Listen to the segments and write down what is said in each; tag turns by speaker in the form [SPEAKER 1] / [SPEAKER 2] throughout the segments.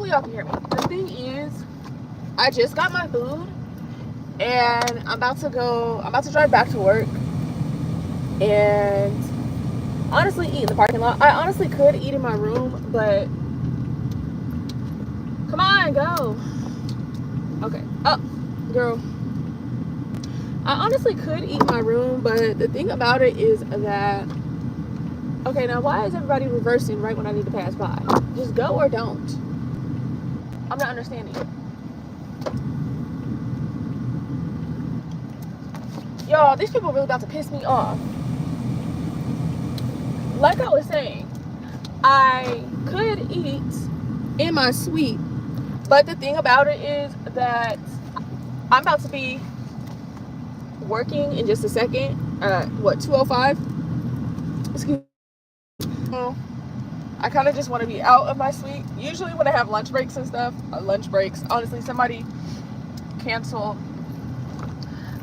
[SPEAKER 1] hopefully y'all can hear me. The thing is, I just got my food and I'm about to drive back to work and honestly eat in the parking lot. I honestly could eat in my room, but come on, go. Okay. Oh, girl. I honestly could eat in my room, but the thing about it is that, okay, now why is everybody reversing right when I need to pass by? Just go or don't. I'm not understanding. Y'all, these people are really about to piss me off. Like I was saying, I could eat in my suite, but the thing about it is that I'm about to be working in just a second. 2:05? Excuse me. I kind of just want to be out of my suite. Usually when I have lunch breaks and stuff, honestly, somebody cancel.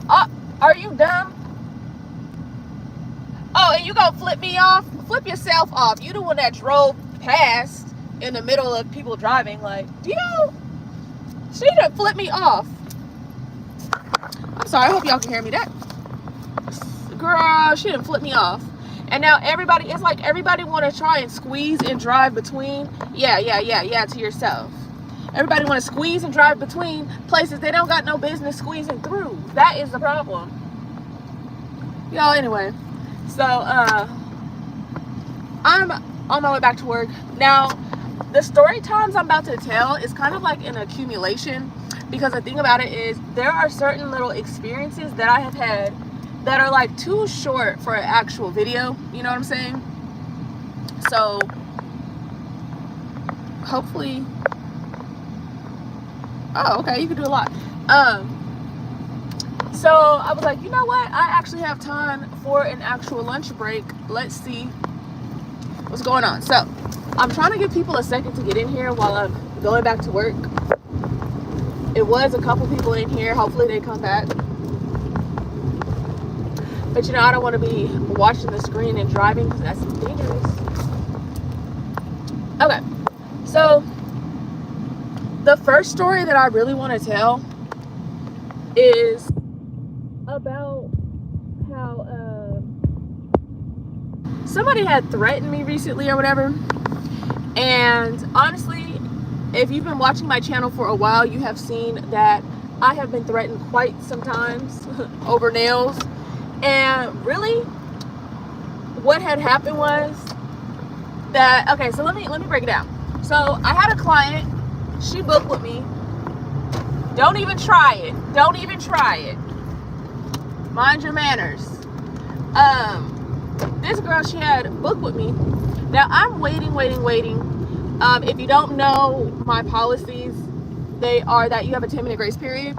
[SPEAKER 1] Are you dumb? Oh, and you gonna flip me off? Flip yourself off. You the one that drove past in the middle of people driving. Like, do you know? She done flip me off. I'm sorry, I hope y'all can hear me. That girl, she done flip me off. And now it's like everybody want to try and squeeze and drive between. Yeah, to yourself. Everybody want to squeeze and drive between places they don't got no business squeezing through. That is the problem. Y'all, anyway. So, I'm on my way back to work. Now, the story times I'm about to tell is kind of like an accumulation, because the thing about it is there are certain little experiences that I have had that are like too short for an actual video. You know what I'm saying? So, hopefully... Oh, okay, you can do a lot. So I was like, you know what? I actually have time for an actual lunch break. Let's see what's going on. So I'm trying to give people a second to get in here while I'm going back to work. It was a couple people in here. Hopefully they come back. But you know, I don't want to be watching the screen and driving because that's dangerous. Okay, so the first story that I really want to tell is about how somebody had threatened me recently or whatever. And honestly, if you've been watching my channel for a while, you have seen that I have been threatened quite sometimes over nails. And really what had happened was that, okay, so let me break it down. So I had a client. She booked with me. Don't even try it. Don't even try it. Mind your manners. This girl, she had booked with me. Now I'm waiting. If you don't know my policies, they are that you have a 10-minute grace period.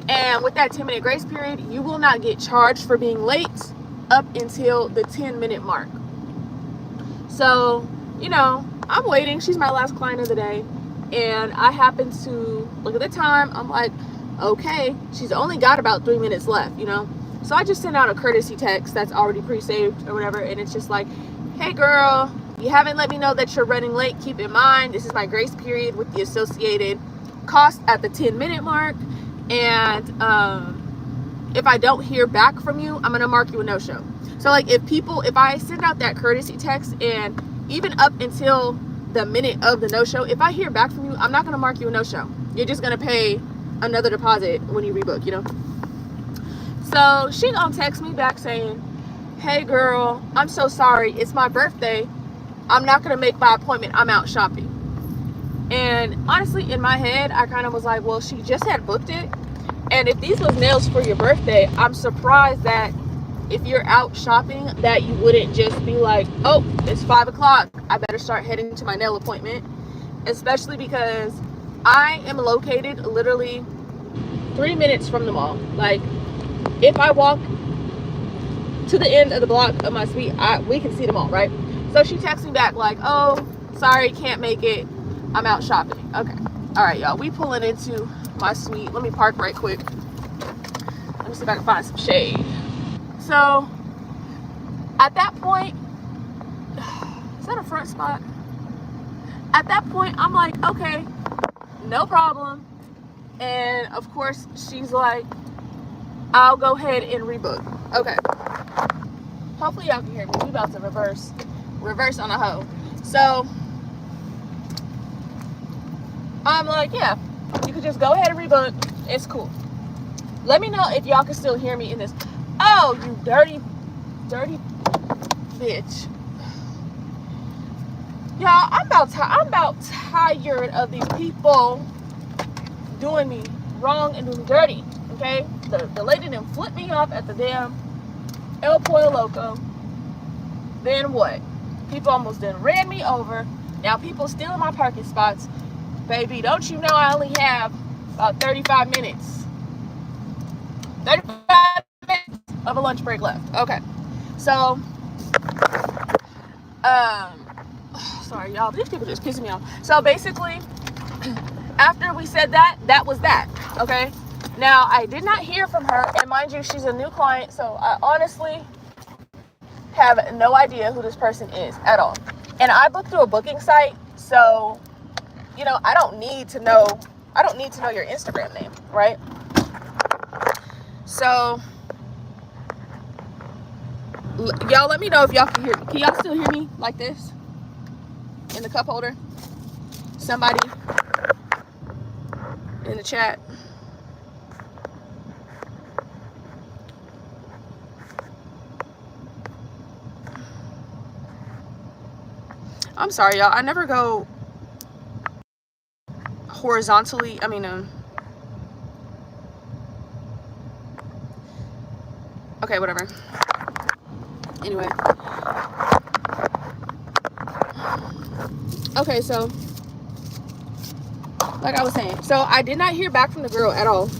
[SPEAKER 1] And with that 10-minute grace period, you will not get charged for being late up until the 10-minute mark. So, you know, I'm waiting. She's my last client of the day. And I happen to look at the time. I'm like, okay, she's only got about 3 minutes left, you know? So I just sent out a courtesy text that's already pre-saved or whatever. And it's just like, hey girl, you haven't let me know that you're running late. Keep in mind, this is my grace period with the associated cost at the 10-minute mark. And if I don't hear back from you, I'm gonna mark you a no-show. So like if I send out that courtesy text and even up until the minute of the no-show, if I hear back from you, I'm not gonna mark you a no-show. You're just gonna pay another deposit when you rebook, you know? So she gonna text me back saying, hey girl, I'm so sorry, it's my birthday. I'm not gonna make my appointment, I'm out shopping. And honestly, in my head, I kind of was like, well, she just had booked it. And if these was nails for your birthday, I'm surprised that if you're out shopping, that you wouldn't just be like, oh, it's 5 o'clock. I better start heading to my nail appointment. Especially because I am located literally 3 minutes from the mall. Like, if I walk to the end of the block of my suite, we can see the mall, right? So she texts me back like, oh, sorry, can't make it. I'm out shopping. Okay. All right, y'all. We pulling into my suite. Let me park right quick. Let me see if I can find some shade. So, at that point, is that a front spot? At that point, I'm like, okay, no problem. And of course, she's like, I'll go ahead and rebook. Okay. Hopefully y'all can hear me. We about to reverse on a hoe. So I'm like, yeah, you could just go ahead and rebook. It's cool. Let me know if y'all can still hear me in this. Oh, you dirty bitch. Y'all, I'm about tired of these people doing me wrong and doing me dirty. Okay? The lady didn't flip me off at the damn El Pollo Loco. Then what? People almost done ran me over. Now people stealing my parking spots. Baby, don't you know I only have about 35 minutes. 35 minutes of a lunch break left. Okay. So, sorry y'all, these people just pissing me off. So basically, after we said that, that was that. Okay. Now, I did not hear from her, and mind you, she's a new client, so I honestly have no idea who this person is at all. And I booked through a booking site, so, you know, I don't need to know your Instagram name, right? So, y'all let me know if y'all can hear me. Can y'all still hear me like this? In the cup holder? Somebody in the chat. I'm sorry, y'all. I never go horizontally. I mean, okay, whatever. Anyway. Okay, so, like I was saying. So, I did not hear back from the girl at all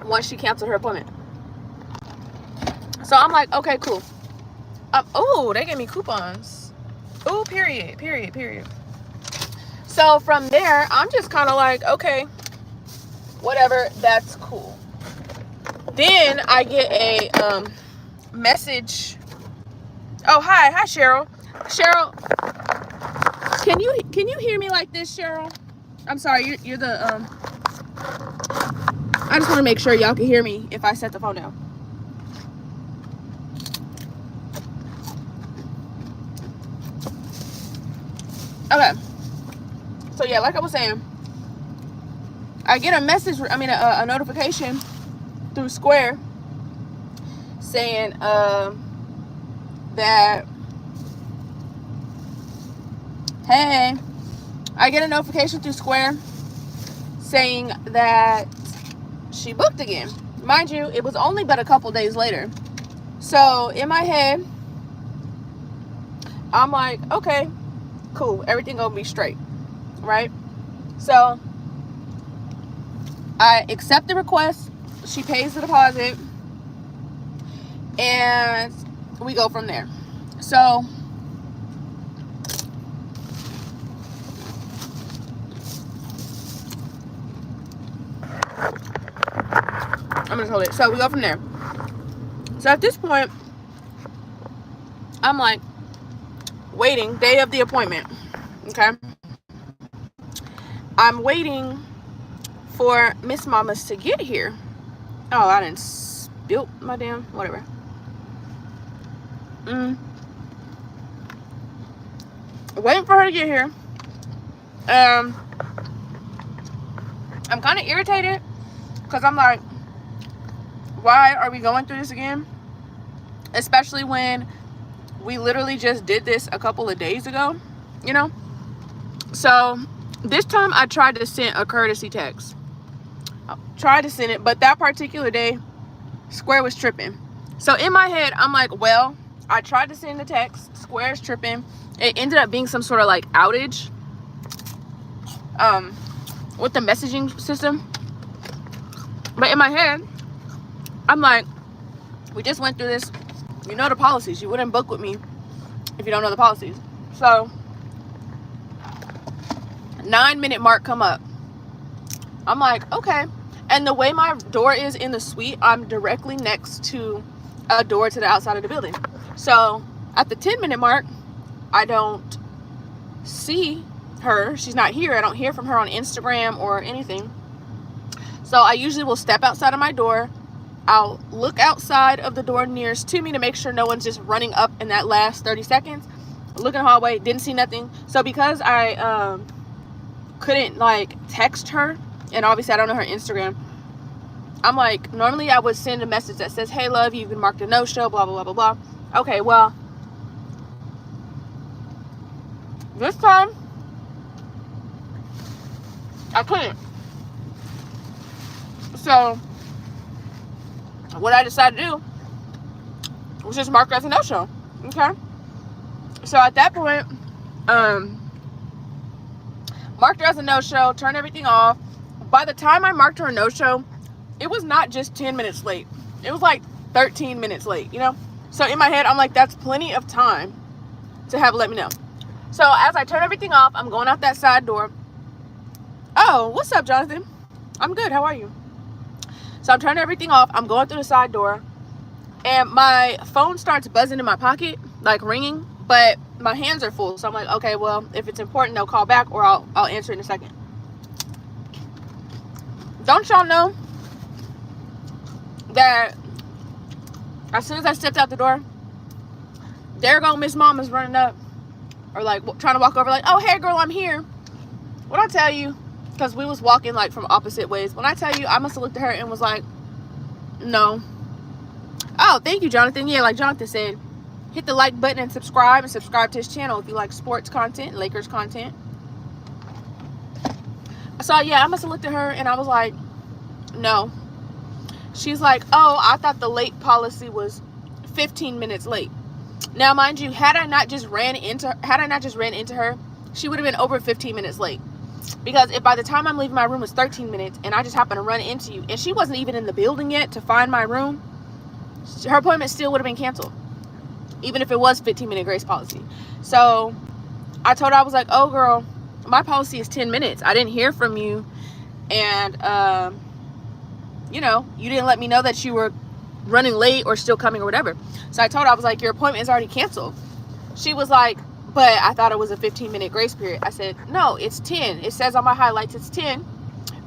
[SPEAKER 1] once she canceled her appointment. So, I'm like, okay, cool. Oh, they gave me coupons. Oh, period. So from there, I'm just kind of like, okay, whatever, that's cool. Then I get a message. Oh, hi Cheryl. Cheryl, can you hear me like this, Cheryl? I'm sorry, you're the I just want to make sure y'all can hear me if I set the phone down. Okay, so yeah, like I was saying, I get a message, a notification through Square saying that, hey, I get a notification through Square saying that she booked again. Mind you, it was only but a couple days later. So in my head, I'm like, okay, cool, everything gonna be straight, right? So I accept the request, she pays the deposit, and we go from there. So I'm gonna hold it. So we go from there. So at this point, I'm like waiting, day of the appointment. Okay, I'm waiting for Miss Mamas to get here. Oh, I didn't spill my damn whatever. Waiting for her to get here. I'm kind of irritated because I'm like, why are we going through this again? Especially when we literally just did this a couple of days ago, you know? So this time I tried to send a courtesy text. I tried to send it, but that particular day, Square was tripping. So in my head, I'm like, well, I tried to send the text, Square's tripping. It ended up being some sort of like outage with the messaging system. But in my head, I'm like, we just went through this. You know the policies. You wouldn't book with me if you don't know the policies. So 9-minute mark come up. I'm like, okay. And the way my door is in the suite, I'm directly next to a door to the outside of the building. So at the 10-minute mark, I don't see her. She's not here. I don't hear from her on Instagram or anything. So I usually will step outside of my door. I'll look outside of the door nearest to me to make sure no one's just running up in that last 30 seconds. Look in the hallway, didn't see nothing. So because I couldn't like text her, and obviously I don't know her Instagram, I'm like, normally I would send a message that says, hey love, you've been marked a no-show, blah blah blah blah blah. Okay, well, this time I couldn't. So what I decided to do was just mark her as a no-show. Okay, so at that point, marked her as a no-show, turned everything off. By the time I marked her a no-show, it was not just 10 minutes late. It was like 13 minutes late, you know? So in my head, I'm like, that's plenty of time to have let me know. So as I turn everything off, I'm going out that side door. Oh, what's up, Jonathan? I'm good. How are you? So I'm turning everything off. I'm going through the side door. And my phone starts buzzing in my pocket, like ringing. But my hands are full. So I'm like, okay, well, if it's important, they'll call back or I'll answer in a second. Don't y'all know that as soon as I stepped out the door, there go Miss Mama's running up, or like trying to walk over, like, oh hey girl, I'm here. When I tell you, because we was walking like from opposite ways, when I tell you, I must have looked at her and was like, no. Oh, thank you, Jonathan. Yeah, like Jonathan said, hit the like button and subscribe to his channel if you like sports content, Lakers content. So yeah, I must have looked at her and I was like, no. She's like, oh, I thought the late policy was 15 minutes late. Now, mind you, had I not just ran into her, she would have been over 15 minutes late. Because if by the time I'm leaving my room was 13 minutes and I just happened to run into you and she wasn't even in the building yet to find my room, her appointment still would have been canceled, even if it was 15-minute grace policy. So I told her, I was like, oh girl, my policy is 10 minutes. I didn't hear from you, and you know, you didn't let me know that you were running late or still coming or whatever. So I told her, I was like, your appointment is already canceled. She was like, but I thought it was a 15-minute grace period. I said, no, it's 10. It says on my highlights it's 10.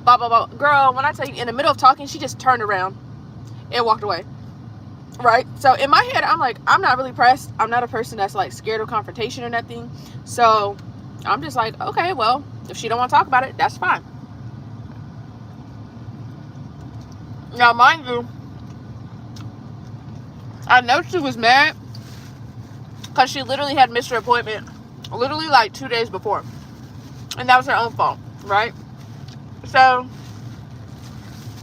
[SPEAKER 1] Blah blah blah. Girl, when I tell you, in the middle of talking, she just turned around and walked away. Right? So in my head, I'm like, I'm not really pressed. I'm not a person that's like scared of confrontation or nothing. So I'm just like, okay, well, if she don't want to talk about it, that's fine. Now, mind you, I know she was mad because she literally had missed her appointment literally like 2 days before. And that was her own fault, right? So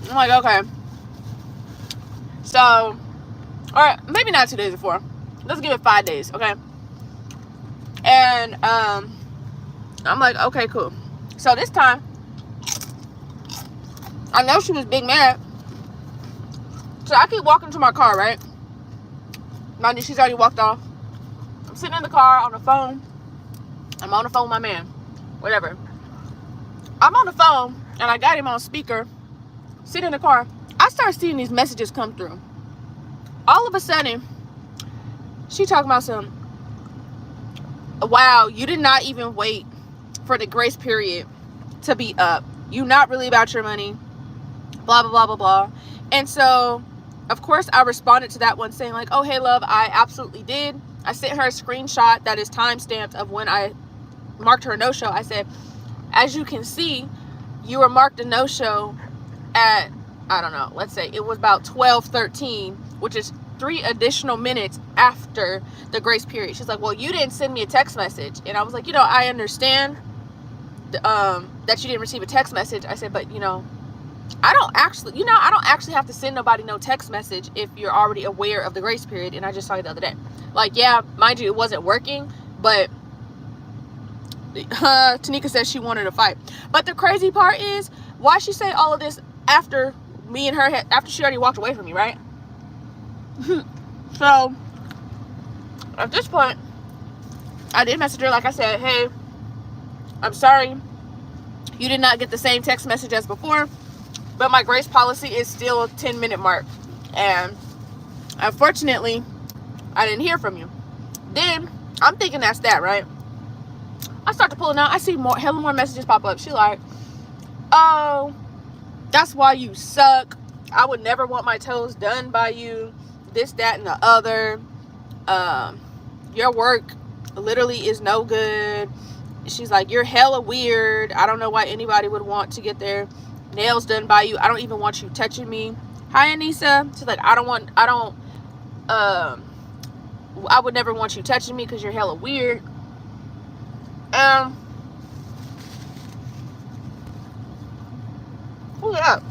[SPEAKER 1] I'm like, okay. So, or maybe not 2 days before. Let's give it 5 days, okay? And I'm like, okay, cool. So this time, I know she was big mad. So I keep walking to my car, right? Mind you, she's already walked off. I'm sitting in the car on the phone. I'm on the phone with my man. Whatever. I'm on the phone, and I got him on speaker. Sitting in the car. I start seeing these messages come through. All of a sudden, she talking about some, wow, you did not even wait for the grace period to be up. You not really about your money. Blah, blah, blah, blah, blah. And so, of course, I responded to that one saying like, oh, hey, love, I absolutely did. I sent her a screenshot that is timestamped of when I marked her a no-show. I said, as you can see, you were marked a no-show at, I don't know, let's say it was about 12:13, which is 3 additional minutes after the grace period. She's like, well, you didn't send me a text message. And I was like, you know, I understand that you didn't receive a text message. I said, but, you know, I don't actually have to send nobody no text message if you're already aware of the grace period. And I just saw it the other day. Like, yeah, mind you, it wasn't working, but Tanika says she wanted to fight. But the crazy part is, why she say all of this after me and her after she already walked away from me, right? So at this point, I did message her. Like I said, hey, I'm sorry you did not get the same text message as before, but my grace policy is still a 10-minute mark, and unfortunately I didn't hear from you. Then I'm thinking that's that, right? I start to pulling out. I see hella more messages pop up. She like, oh, that's why you suck. I would never want my toes done by you. This, that, and the other. Your work literally is no good. She's like, you're hella weird. I don't know why anybody would want to get their nails done by you. I don't even want you touching me. Hi, Anissa. She's like, I would never want you touching me because you're hella weird. Pull it up.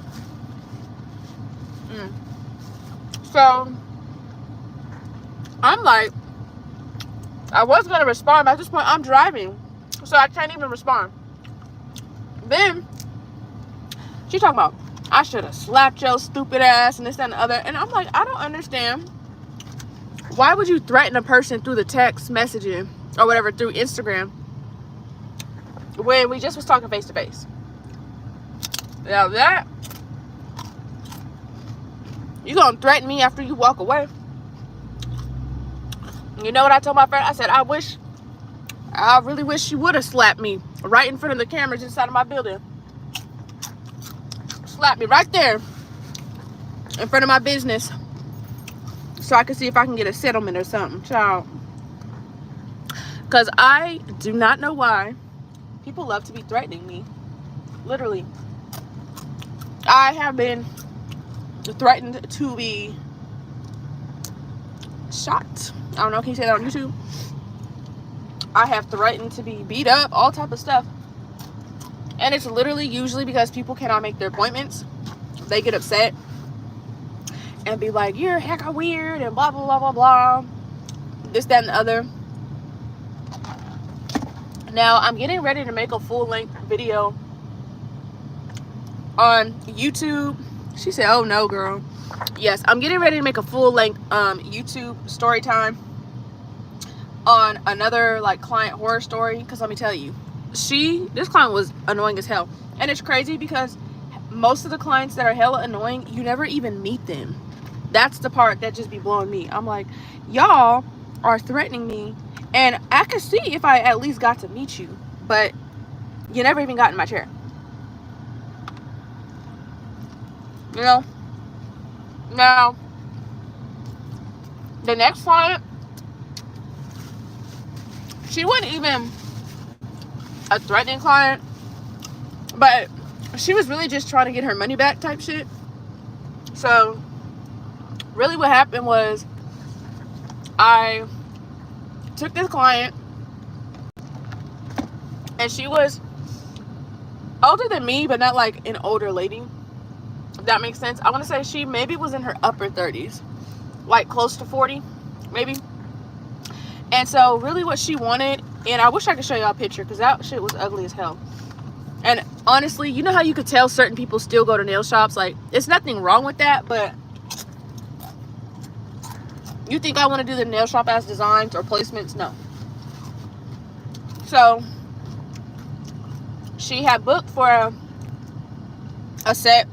[SPEAKER 1] So I'm like, I was gonna respond, but at this point I'm driving, so I can't even respond. Then she talking about, I should have slapped your stupid ass and this, that, and the other. And I'm like, I don't understand. Why would you threaten a person through the text messaging or whatever, through Instagram, when we just was talking face to face? Now that, you gonna threaten me after you walk away? You know what I told my friend? I said, I really wish you would have slapped me right in front of the cameras inside of my building. Slap me right there in front of my business so I can see if I can get a settlement or something, child. Because I do not know why people love to be threatening me. Literally. I have been threatened to be shot. I don't know, can you say that on YouTube? I have threatened to be beat up, all type of stuff. And it's literally usually because people cannot make their appointments. They get upset and be like, you're hecka weird and blah, blah, blah, blah, blah. This, that, and the other. Now, I'm getting ready to make a full-length video on YouTube. She said, oh, no, girl. Yes, I'm getting ready to make a full-length YouTube story time on another, like, client horror story. Because let me tell you, this client was annoying as hell. And it's crazy because most of the clients that are hella annoying, you never even meet them. That's the part that just be blowing me. I'm like, y'all are threatening me, and I could see if I at least got to meet you, but you never even got in my chair. You know? Now, the next client, she wasn't even a threatening client, but she was really just trying to get her money back type shit. So really what happened was, I took this client, and she was older than me, but not like an older lady, if that makes sense. I want to say she maybe was in her upper 30s, like close to 40 maybe. And so really what she wanted, and I wish I could show y'all a picture because that shit was ugly as hell. And honestly, you know how you could tell certain people still go to nail shops? Like, it's nothing wrong with that, but you think I want to do the nail shop as designs or placements? No. So she had booked for a set.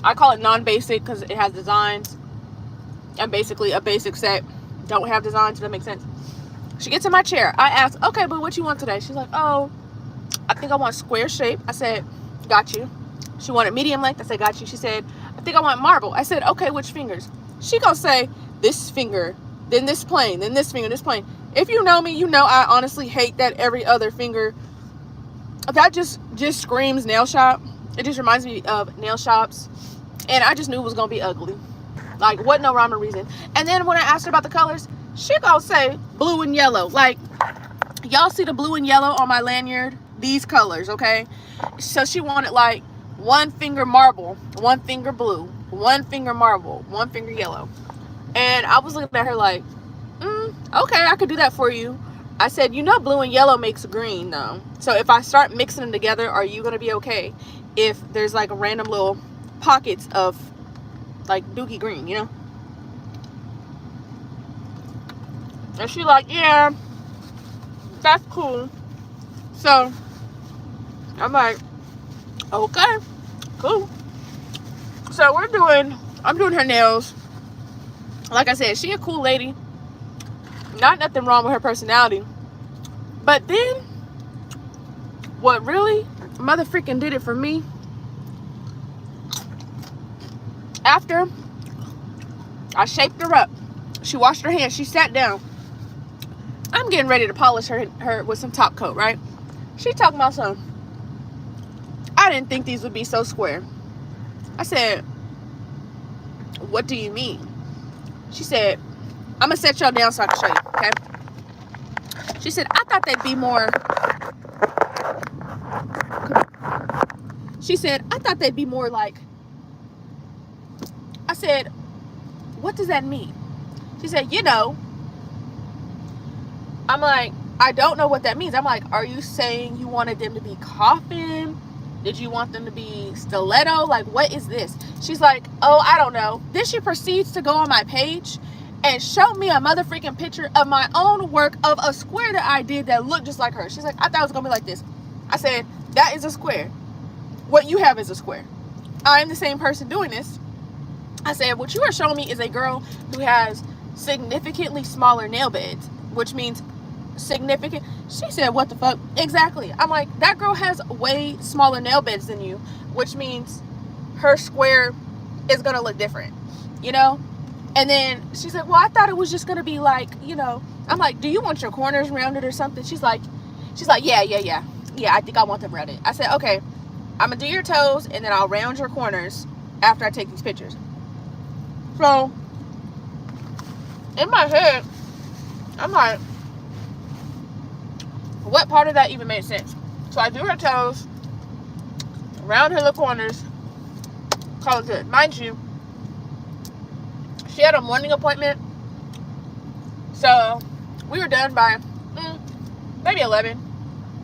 [SPEAKER 1] I call it non-basic because it has designs, and basically a basic set don't have designs. Does that make sense? She gets in my chair. I asked, okay, but what you want today? She's like, oh, I think I want square shape. I said, got you. She wanted medium length. I said, got you. She said, I think I want marble. I said, okay, which fingers? She gonna say this finger, then this plane, then this finger, this plane. If you know me, you know I honestly hate that every other finger. That just screams nail shop. It just reminds me of nail shops. And I just knew it was gonna be ugly. Like, what no rhyme or reason. And then when I asked her about the colors, she gonna say blue and yellow. Like, y'all see the blue and yellow on my lanyard? These colors, okay? So she wanted like one finger marble, one finger blue, one finger marble, one finger yellow. And I was looking at her like, okay, I could do that for you. I said, you know blue and yellow makes green though. So if I start mixing them together, are you gonna be okay if there's like a random little pockets of like dookie green, you know? And she like, yeah, that's cool. So I'm like, okay, cool. So I'm doing her nails. Like I said, she a cool lady. Not nothing wrong with her personality. But then what really mother freaking did it for me, after I shaped her up, she washed her hands, she sat down. I'm getting ready to polish her with some top coat, right? She talking about something. I didn't think these would be so square. I said, what do you mean? She said, I'm gonna set y'all down so I can show you, okay? She said, I thought they'd be more. She said, I thought they'd be more like. I said, what does that mean? She said, you know. I'm like, I don't know what that means. I'm like, are you saying you wanted them to be coffin? Did you want them to be stiletto? Like, what is this? She's like, oh, I don't know. Then she proceeds to go on my page and show me a mother freaking picture of my own work of a square that I did that looked just like her. She's like, I thought it was gonna be like this. I said, that is a square. What you have is a square. I'm the same person doing this. I said, what you are showing me is a girl who has significantly smaller nail beds, which means significant. She said, what the fuck? Exactly. I'm like, that girl has way smaller nail beds than you, which means her square is gonna look different, you know? And then she said, well, I thought it was just gonna be like, you know. I'm like, do you want your corners rounded or something? She's like, yeah, I think I want them rounded. I said, okay, I'm gonna do your toes and then I'll round your corners after I take these pictures. So in my head, I'm like, what part of that even made sense? So I do her toes, round her little corners, call it good. Mind you, she had a morning appointment, so we were done by maybe 11.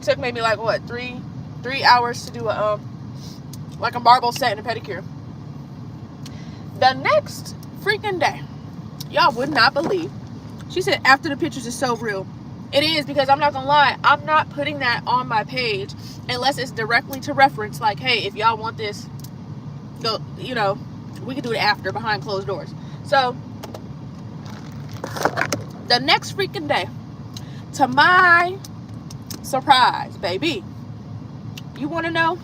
[SPEAKER 1] Took maybe like what, three hours to do a like a marble set and a pedicure. The next freaking day, y'all would not believe, she said after the pictures is so real. It is, because I'm not gonna lie, I'm not putting that on my page unless it's directly to reference, like, hey, if y'all want this, go, you know, we can do it after, behind closed doors. So the next freaking day, to my surprise, baby, you want to know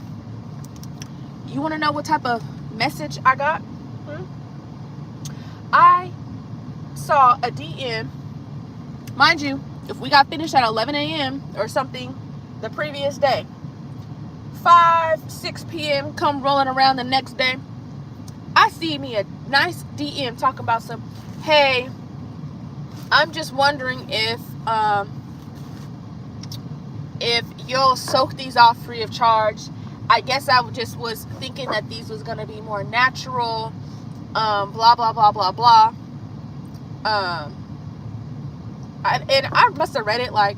[SPEAKER 1] what type of message I got? I saw a DM. Mind you, if we got finished at 11 a.m. or something the previous day, 6 p.m. come rolling around the next day, I see me a nice DM talking about some, hey, I'm just wondering if you'll soak these off free of charge. I guess I just was thinking that these was going to be more natural, blah, blah, blah, blah, blah. And I must have read it like,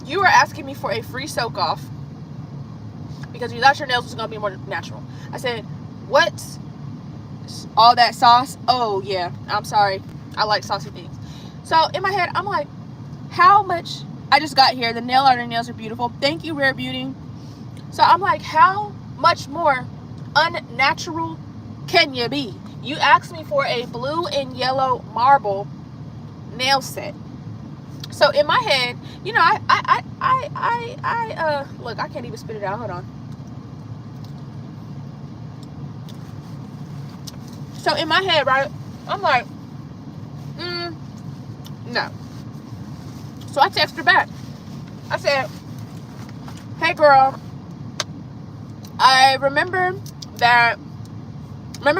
[SPEAKER 1] you were asking me for a free soak off because you thought your nails was going to be more natural. I said, what? All that sauce? Oh, yeah. I'm sorry. I like saucy things. So in my head, I'm like, how much? I just got here. The nail art and nails are beautiful. Thank you, Rare Beauty. So I'm like, how much more unnatural can you be? You asked me for a blue and yellow marble nail set. So in my head, you know, I look, I can't even spit it out. Hold on. So in my head, right, I'm like, no. So I text her back. I said, hey girl, I remember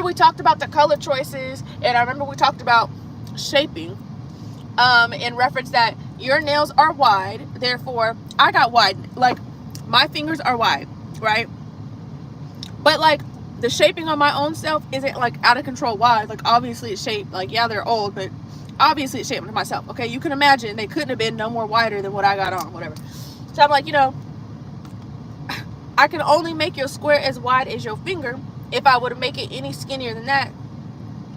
[SPEAKER 1] we talked about the color choices, and I remember we talked about shaping, in reference that your nails are wide, therefore I got wide, like my fingers are wide, right? But like the shaping on my own self isn't like out of control wide. Like obviously it's shaped, like yeah, they're old, but obviously it's shaped to myself. Okay, you can imagine they couldn't have been no more wider than what I got on, whatever. So I'm like, you know, I can only make your square as wide as your finger. If I would make it any skinnier than that,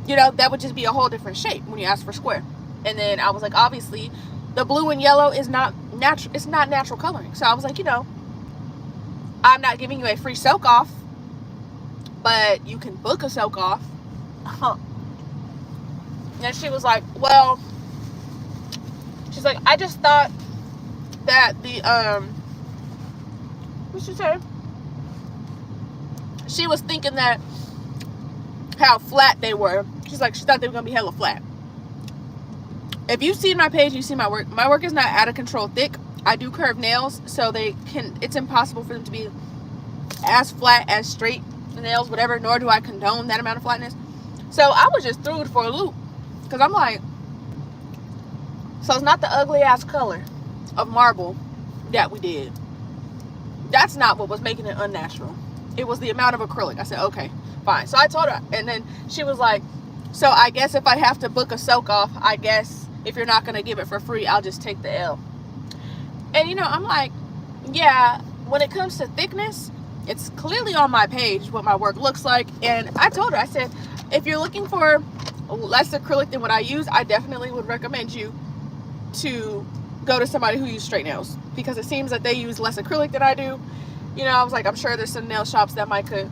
[SPEAKER 1] you know, that would just be a whole different shape when you ask for square. And then I was like, obviously the blue and yellow is not natural. It's not natural coloring. So I was like, you know, I'm not giving you a free soak off, but you can book a soak off. And she was like, well, she's like, I just thought that What she say? She was thinking that how flat they were. She's like, she thought they were gonna be hella flat. If you've seen my page, you see my work. My work is not out of control thick. I do curve nails, so it's impossible for them to be as flat as straight nails, whatever, nor do I condone that amount of flatness. So I was just threw it for a loop, because I'm like, so it's not the ugly ass color of marble that we did. That's not what was making it unnatural. It was the amount of acrylic. I said, okay, fine. So I told her, and then she was like, so I guess if I have to book a soak off, I guess if you're not going to give it for free, I'll just take the L. And you know, I'm like, yeah, when it comes to thickness, it's clearly on my page what my work looks like. And I told her, I said, if you're looking for less acrylic than what I use, I definitely would recommend you to go to somebody who uses straight nails, because it seems that they use less acrylic than I do. You know, I was like, I'm sure there's some nail shops that might could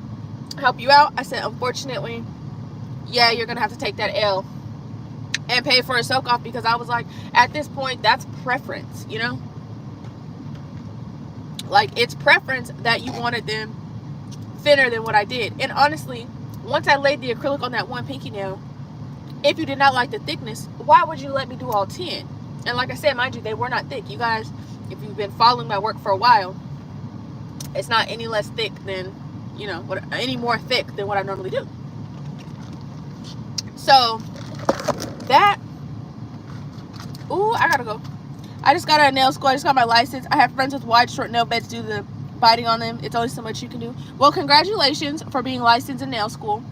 [SPEAKER 1] help you out. I said, unfortunately, yeah, you're gonna have to take that L and pay for a soak off, because I was like, at this point, that's preference, you know? Like, it's preference that you wanted them thinner than what I did. And honestly, once I laid the acrylic on that one pinky nail, if you did not like the thickness, why would you let me do all 10? And like I said, mind you, they were not thick. You guys, if you've been following my work for a while, it's not any less thick than, you know, any more thick than what I normally do. So that, ooh, I gotta go. I just got out of nail school. I just got my license. I have friends with wide, short nail beds due to the biting on them. It's only so much you can do. Well, congratulations for being licensed in nail school.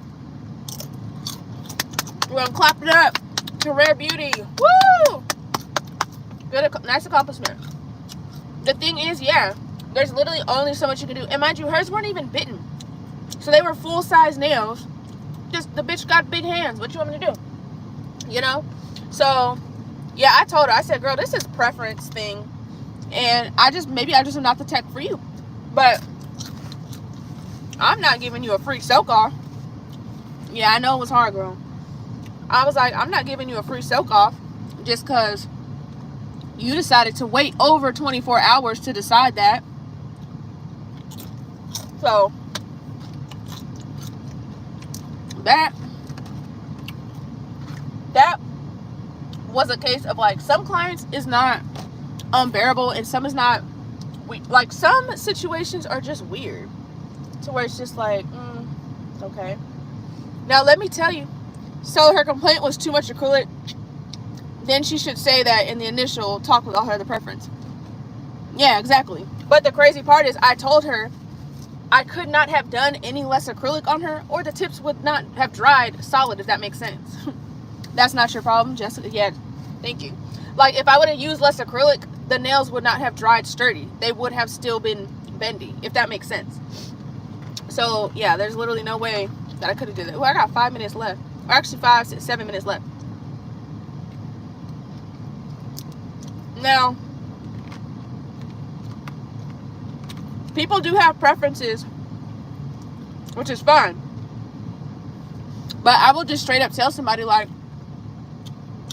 [SPEAKER 1] We're gonna clap it up to Rare Beauty. Woo! Good, nice accomplishment. The thing is, yeah, there's literally only so much you can do. And mind you, hers weren't even bitten. So they were full-size nails. Just, the bitch got big hands. What you want me to do? You know? So, yeah, I told her, I said, girl, this is preference thing. And maybe I just am not the tech for you. But I'm not giving you a free soak off. Yeah, I know it was hard, girl. I was like, I'm not giving you a free soak off just because you decided to wait over 24 hours to decide that. So that was a case of like, some clients is not unbearable and some is not. Like, some situations are just weird to where it's just like, okay. Now let me tell you, so her complaint was too much acrylic. Then she should say that in the initial talk with all her other preference. Yeah, exactly. But the crazy part is, I told her I could not have done any less acrylic on her, or the tips would not have dried solid, if that makes sense. That's not your problem, Jessica. Yeah, thank you. Like, if I would have used less acrylic, the nails would not have dried sturdy. They would have still been bendy, if that makes sense. So yeah, there's literally no way that I could have did that. Oh, I got 5 minutes left, or actually 7 minutes left. Now, people do have preferences, which is fine. But I will just straight up tell somebody, like,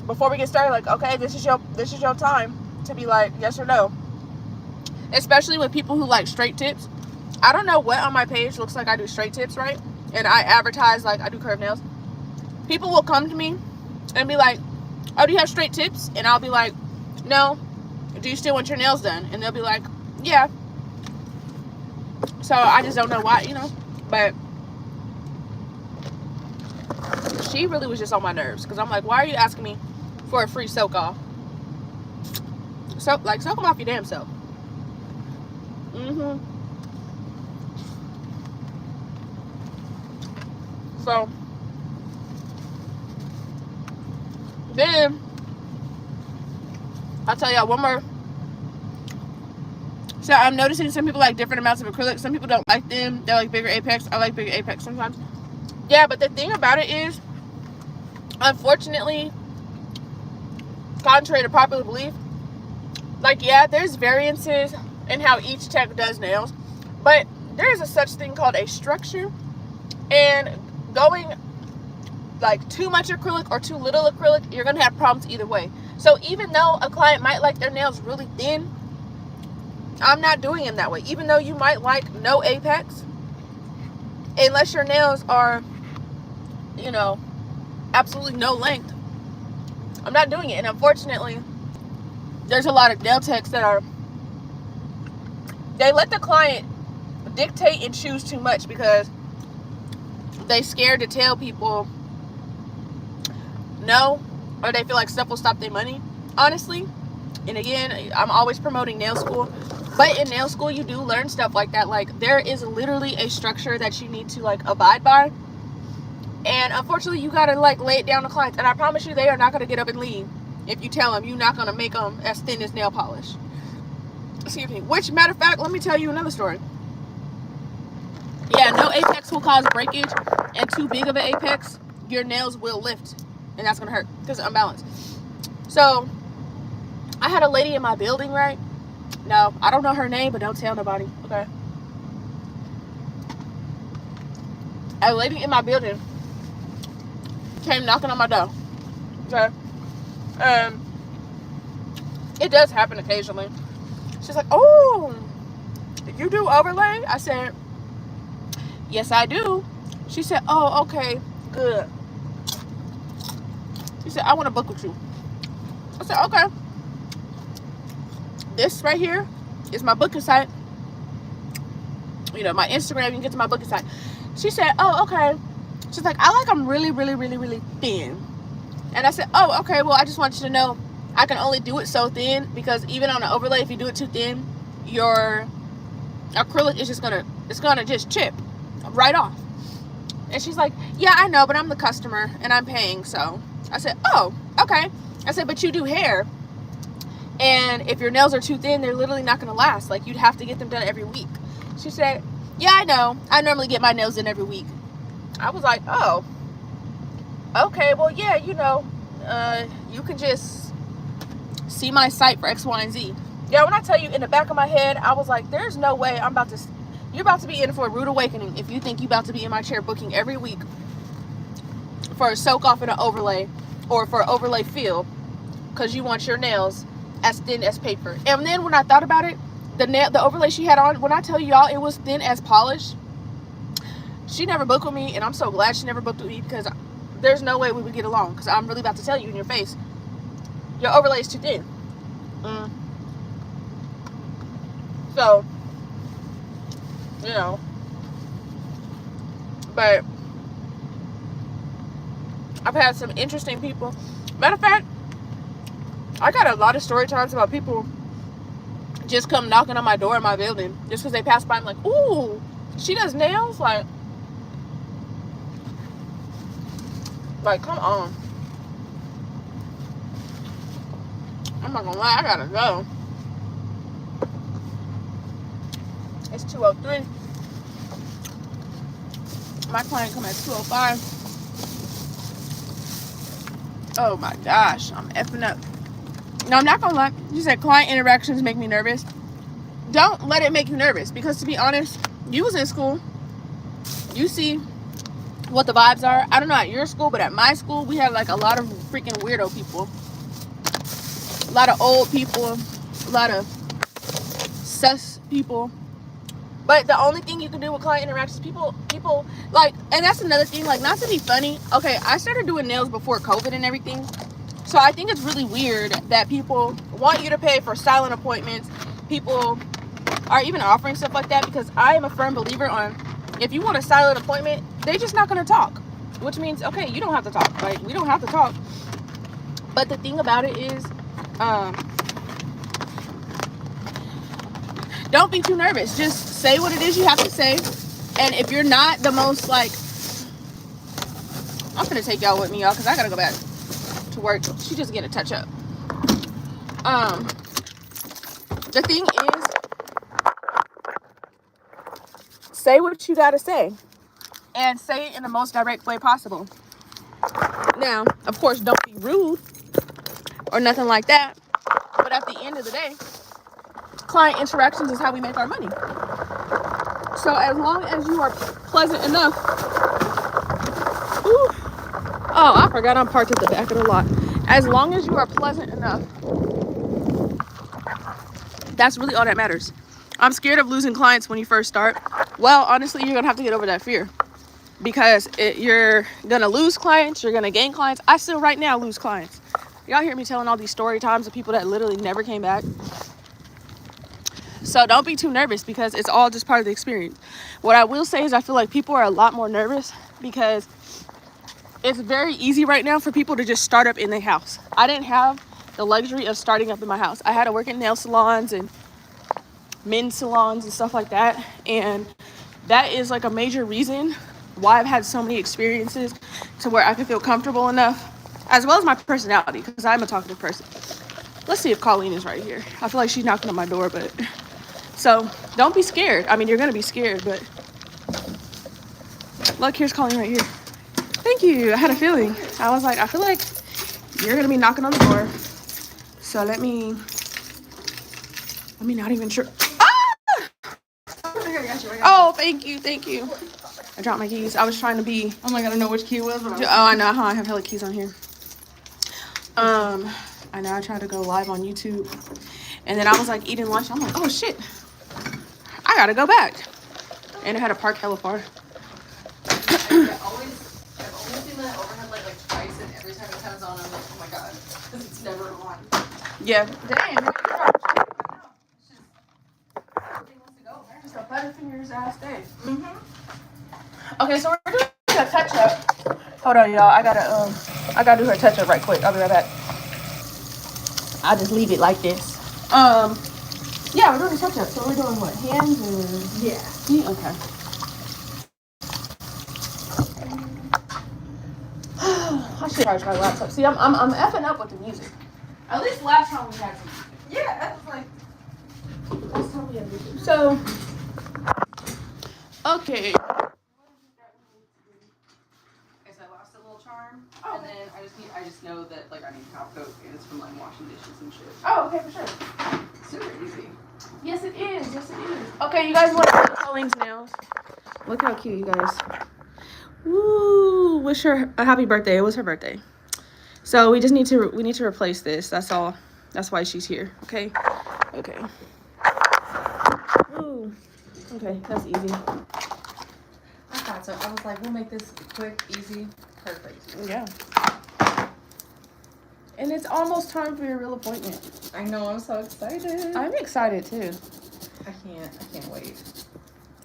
[SPEAKER 1] before we get started, like, okay, this is your time to be like, yes or no. Especially with people who like straight tips. I don't know what on my page looks like I do straight tips, right? And I advertise like I do curved nails. People will come to me and be like, oh, do you have straight tips? And I'll be like, no. Do you still want your nails done? And they'll be like, yeah. So I just don't know why, you know. But she really was just on my nerves, because I'm like, why are you asking me for a free soak off? So, like, soak them off your damn self. So then I'll tell y'all one more. So I'm noticing some people like different amounts of acrylic. Some people don't like them. They like bigger apex. I like bigger apex sometimes. Yeah, but the thing about it is, unfortunately, contrary to popular belief, like, yeah, there's variances in how each tech does nails, but there is a such thing called a structure, and going like too much acrylic or too little acrylic, you're gonna have problems either way. So even though a client might like their nails really thin, I'm not doing them that way. Even though you might like no apex, unless your nails are, you know, absolutely no length, I'm not doing it. And unfortunately, there's a lot of nail techs that they let the client dictate and choose too much because they scared to tell people no, or they feel like stuff will stop their money. Honestly, and again, I'm always promoting nail school, but in nail school you do learn stuff like that. Like, there is literally a structure that you need to like abide by, and unfortunately you gotta like lay it down to clients, and I promise you they are not gonna get up and leave if you tell them you're not gonna make them as thin as nail polish. Excuse me. Which, matter of fact, let me tell you another story. Yeah, no apex will cause breakage, and too big of an apex, your nails will lift, and that's gonna hurt because it's unbalanced. So I had a lady in my building, right? No, I don't know her name, but don't tell nobody, okay? A lady in my building came knocking on my door, okay? It does happen occasionally. She's like, oh, you do overlay? I said, yes, I do. She said, oh, okay, good. She said, I want to book with you. I said, okay. This right here is my booking site. You know, my Instagram, you can get to my booking site. She said, oh, okay. She's like, I like them really, really, really, really thin. And I said, oh, okay, well, I just want you to know I can only do it so thin because even on an overlay, if you do it too thin, your acrylic is just gonna just chip right off. And she's like, yeah, I know, but I'm the customer and I'm paying. So I said, oh, okay. I said, but you do hair, and if your nails are too thin, they're literally not gonna last. Like, you'd have to get them done every week. She said, yeah, I know, I normally get my nails done every week. I was like, oh, okay, well, yeah, you know, you can just see my site for X, Y, and Z. Yeah, when I tell you, in the back of my head, I was like, there's no way you're about to be in for a rude awakening if you think you're about to be in my chair booking every week for a soak off and an overlay, or for an overlay fill, because you want your nails as thin as paper. And then when I thought about it, the overlay she had on, when I tell y'all it was thin as polish, she never booked with me, and I'm so glad she never booked with me, because there's no way we would get along, because I'm really about to tell you in your face, your overlay is too thin. So, you know, but I've had some interesting people. Matter of fact, I got a lot of story times about people just come knocking on my door in my building just because they pass by. I'm like, ooh, she does nails? Like, come on. I'm not gonna lie, I gotta go. It's 2:03. My client come at 2:05. Oh my gosh, I'm effing up. No, I'm not gonna lie. You said client interactions make me nervous. Don't let it make you nervous, because to be honest, you was in school. You see what the vibes are. I don't know at your school, but at my school, we had like a lot of freaking weirdo people. A lot of old people. A lot of sus people. But the only thing you can do with client interactions, people like, and that's another thing, like, not to be funny. Okay, I started doing nails before COVID and everything. So I think it's really weird that people want you to pay for silent appointments. People are even offering stuff like that, because I am a firm believer on, if you want a silent appointment, they're just not going to talk. Which means, okay, you don't have to talk. Like, we don't have to talk. But the thing about it is, don't be too nervous. Just say what it is you have to say. And if you're not the most, like, I'm gonna take y'all with me, y'all, because I gotta go back to work. She just get a touch up. The thing is, say what you gotta say, and say it in the most direct way possible. Now, of course, don't be rude or nothing like that. But at the end of the day, client interactions is how we make our money. So as long as you are pleasant enough. Ooh, oh, I forgot I'm parked at the back of the lot. As long as you are pleasant enough, that's really all that matters. I'm scared of losing clients when you first start. Well, honestly, you're gonna have to get over that fear, because you're gonna lose clients, you're gonna gain clients. I still right now lose clients. Y'all hear me telling all these story times of people that literally never came back. So don't be too nervous, because it's all just part of the experience. What I will say is I feel like people are a lot more nervous because it's very easy right now for people to just start up in their house. I didn't have the luxury of starting up in my house. I had to work in nail salons and men's salons and stuff like that, and that is like a major reason why I've had so many experiences to where I can feel comfortable enough, as well as my personality, because I'm a talkative person. Let's see if Colleen is right here. I feel like she's knocking on my door, but so don't be scared. I mean, you're gonna be scared, but look, here's Colleen right here. Thank you. I had a feeling. I was like, I feel like you're gonna be knocking on the door, so let me not even sure. Oh, thank you. I dropped my keys. I was trying to be.
[SPEAKER 2] Oh my god, I don't know which key it was.
[SPEAKER 1] Oh, I know. I have hella keys on here. I know I tried to go live on YouTube, and then I was like eating lunch. I'm like, oh shit, I gotta go back. And I had to park hella far.
[SPEAKER 2] I've only seen that overhead light like twice, and every time it comes on, I'm like, oh my god, because it's never on.
[SPEAKER 1] Yeah. Damn. Just a Butterfingers ass day. Okay, so we're doing a touch up. Hold on, y'all. I gotta do her touch up right quick. I'll be right back. I'll just leave it like this. Yeah, we're doing a touch up. So we're doing what? Hands or?
[SPEAKER 2] Yeah.
[SPEAKER 1] Okay. I should charge my laptop. See, I'm effing up with the music. At least last time we had some.
[SPEAKER 2] Yeah, that's like.
[SPEAKER 1] Last time we had music. So, okay.
[SPEAKER 2] And then I just know that like I need top coat, and it's from like washing dishes and shit.
[SPEAKER 1] Oh, okay, for sure.
[SPEAKER 2] Super easy.
[SPEAKER 1] Yes, it is. Okay, you guys want to look at Colleen's nails? Look how cute, you guys. Woo! Wish her a happy birthday. It was her birthday. So we need to replace this. That's all. That's why she's here. Okay. Okay. Ooh. Okay, that's easy.
[SPEAKER 2] I thought so. I was like, we'll make this quick, easy, perfect.
[SPEAKER 1] Yeah. And it's almost time for your real appointment.
[SPEAKER 2] I know. I'm so excited.
[SPEAKER 1] I'm excited too.
[SPEAKER 2] I can't wait.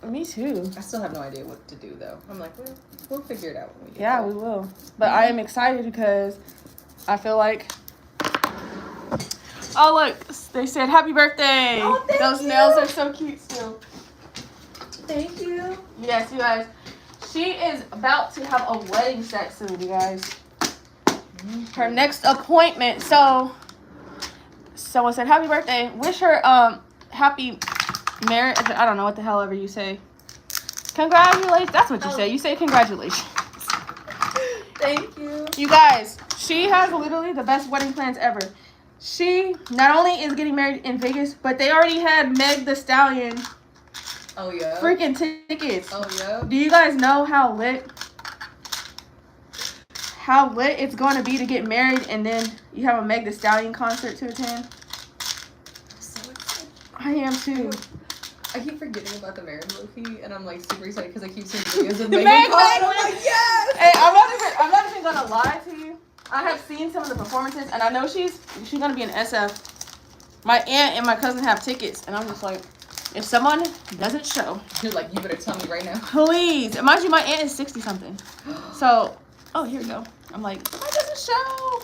[SPEAKER 1] Me too.
[SPEAKER 2] I still have no idea what to do though. I'm like, we'll figure it out when we get
[SPEAKER 1] Yeah,
[SPEAKER 2] there.
[SPEAKER 1] we will. But I am excited because I feel like. Oh look, they said happy birthday.
[SPEAKER 2] Oh, thank
[SPEAKER 1] Those
[SPEAKER 2] you.
[SPEAKER 1] nails are so cute still.
[SPEAKER 2] Thank you.
[SPEAKER 1] Yes, you guys. She is about to have a wedding set soon, you guys. Her next appointment. So someone said happy birthday. Wish her happy marriage. I don't know what the hell ever you say. Congratulations. That's what you say. You say congratulations.
[SPEAKER 2] Thank you.
[SPEAKER 1] You guys, she has literally the best wedding plans ever. She not only is getting married in Vegas, but they already had Meg the Stallion.
[SPEAKER 2] Oh yeah.
[SPEAKER 1] Freaking tickets.
[SPEAKER 2] Oh yeah.
[SPEAKER 1] Do you guys know how lit it's going to be to get married and then you have a Meg the Stallion concert to attend?
[SPEAKER 2] I'm so excited.
[SPEAKER 1] I am too.
[SPEAKER 2] I keep forgetting about the marriage Loki, and I'm like super excited because I keep seeing videos of
[SPEAKER 1] Meg,
[SPEAKER 2] Megan Fox, and I'm like, yes!
[SPEAKER 1] Hey, I'm not even gonna lie to you. I have seen some of the performances, and I know she's gonna be in SF. My aunt and my cousin have tickets, and I'm just like, if someone doesn't show,
[SPEAKER 2] You're like, you better tell me right now.
[SPEAKER 1] please. And mind you, my aunt is 60 something. So, oh, here we go. I'm like, if someone doesn't show,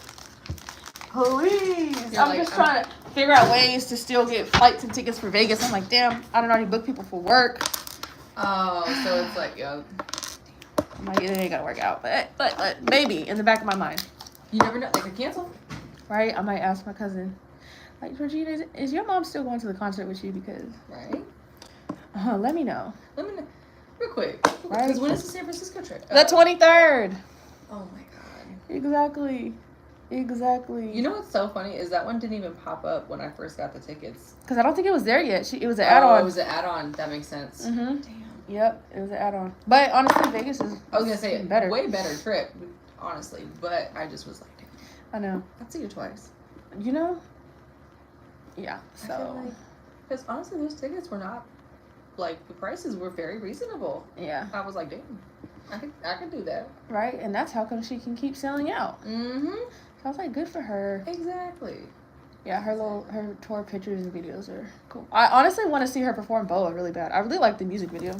[SPEAKER 1] please. I'm just trying to figure out ways to still get flights and tickets for Vegas. I'm like, damn, I don't know how to book people for work.
[SPEAKER 2] Oh, so it's like, yo.
[SPEAKER 1] I'm like, it ain't gonna work out, but maybe in the back of my mind.
[SPEAKER 2] You never know. They could cancel.
[SPEAKER 1] Right? I might ask my cousin, like, Georgina, is your mom still going to the concert with you? Because,
[SPEAKER 2] Right.
[SPEAKER 1] let me know.
[SPEAKER 2] Let me know. Real quick.
[SPEAKER 1] Right?
[SPEAKER 2] Because when is the San Francisco trip?
[SPEAKER 1] The 23rd.
[SPEAKER 2] Oh my god.
[SPEAKER 1] Exactly.
[SPEAKER 2] You know what's so funny is that one didn't even pop up when I first got the tickets.
[SPEAKER 1] Because I don't think it was there yet. It was an
[SPEAKER 2] Oh,
[SPEAKER 1] add-on.
[SPEAKER 2] it was an add-on. That makes sense.
[SPEAKER 1] Mm-hmm.
[SPEAKER 2] Damn.
[SPEAKER 1] Yep, it was an add-on. But honestly, Vegas is
[SPEAKER 2] I was gonna say
[SPEAKER 1] better.
[SPEAKER 2] way better trip, honestly. But I just was like, damn,
[SPEAKER 1] I know.
[SPEAKER 2] I'd see you twice.
[SPEAKER 1] You know? Yeah.
[SPEAKER 2] I feel
[SPEAKER 1] So
[SPEAKER 2] like Because honestly, those tickets were not, like, the prices were very reasonable.
[SPEAKER 1] Yeah.
[SPEAKER 2] I was like, damn, I could do that.
[SPEAKER 1] Right, and that's how come she can keep selling out.
[SPEAKER 2] Mm-hmm.
[SPEAKER 1] So I was like, good for her.
[SPEAKER 2] Exactly.
[SPEAKER 1] Yeah, her tour pictures and videos are cool. I honestly want to see her perform Boa really bad. I really like the music video.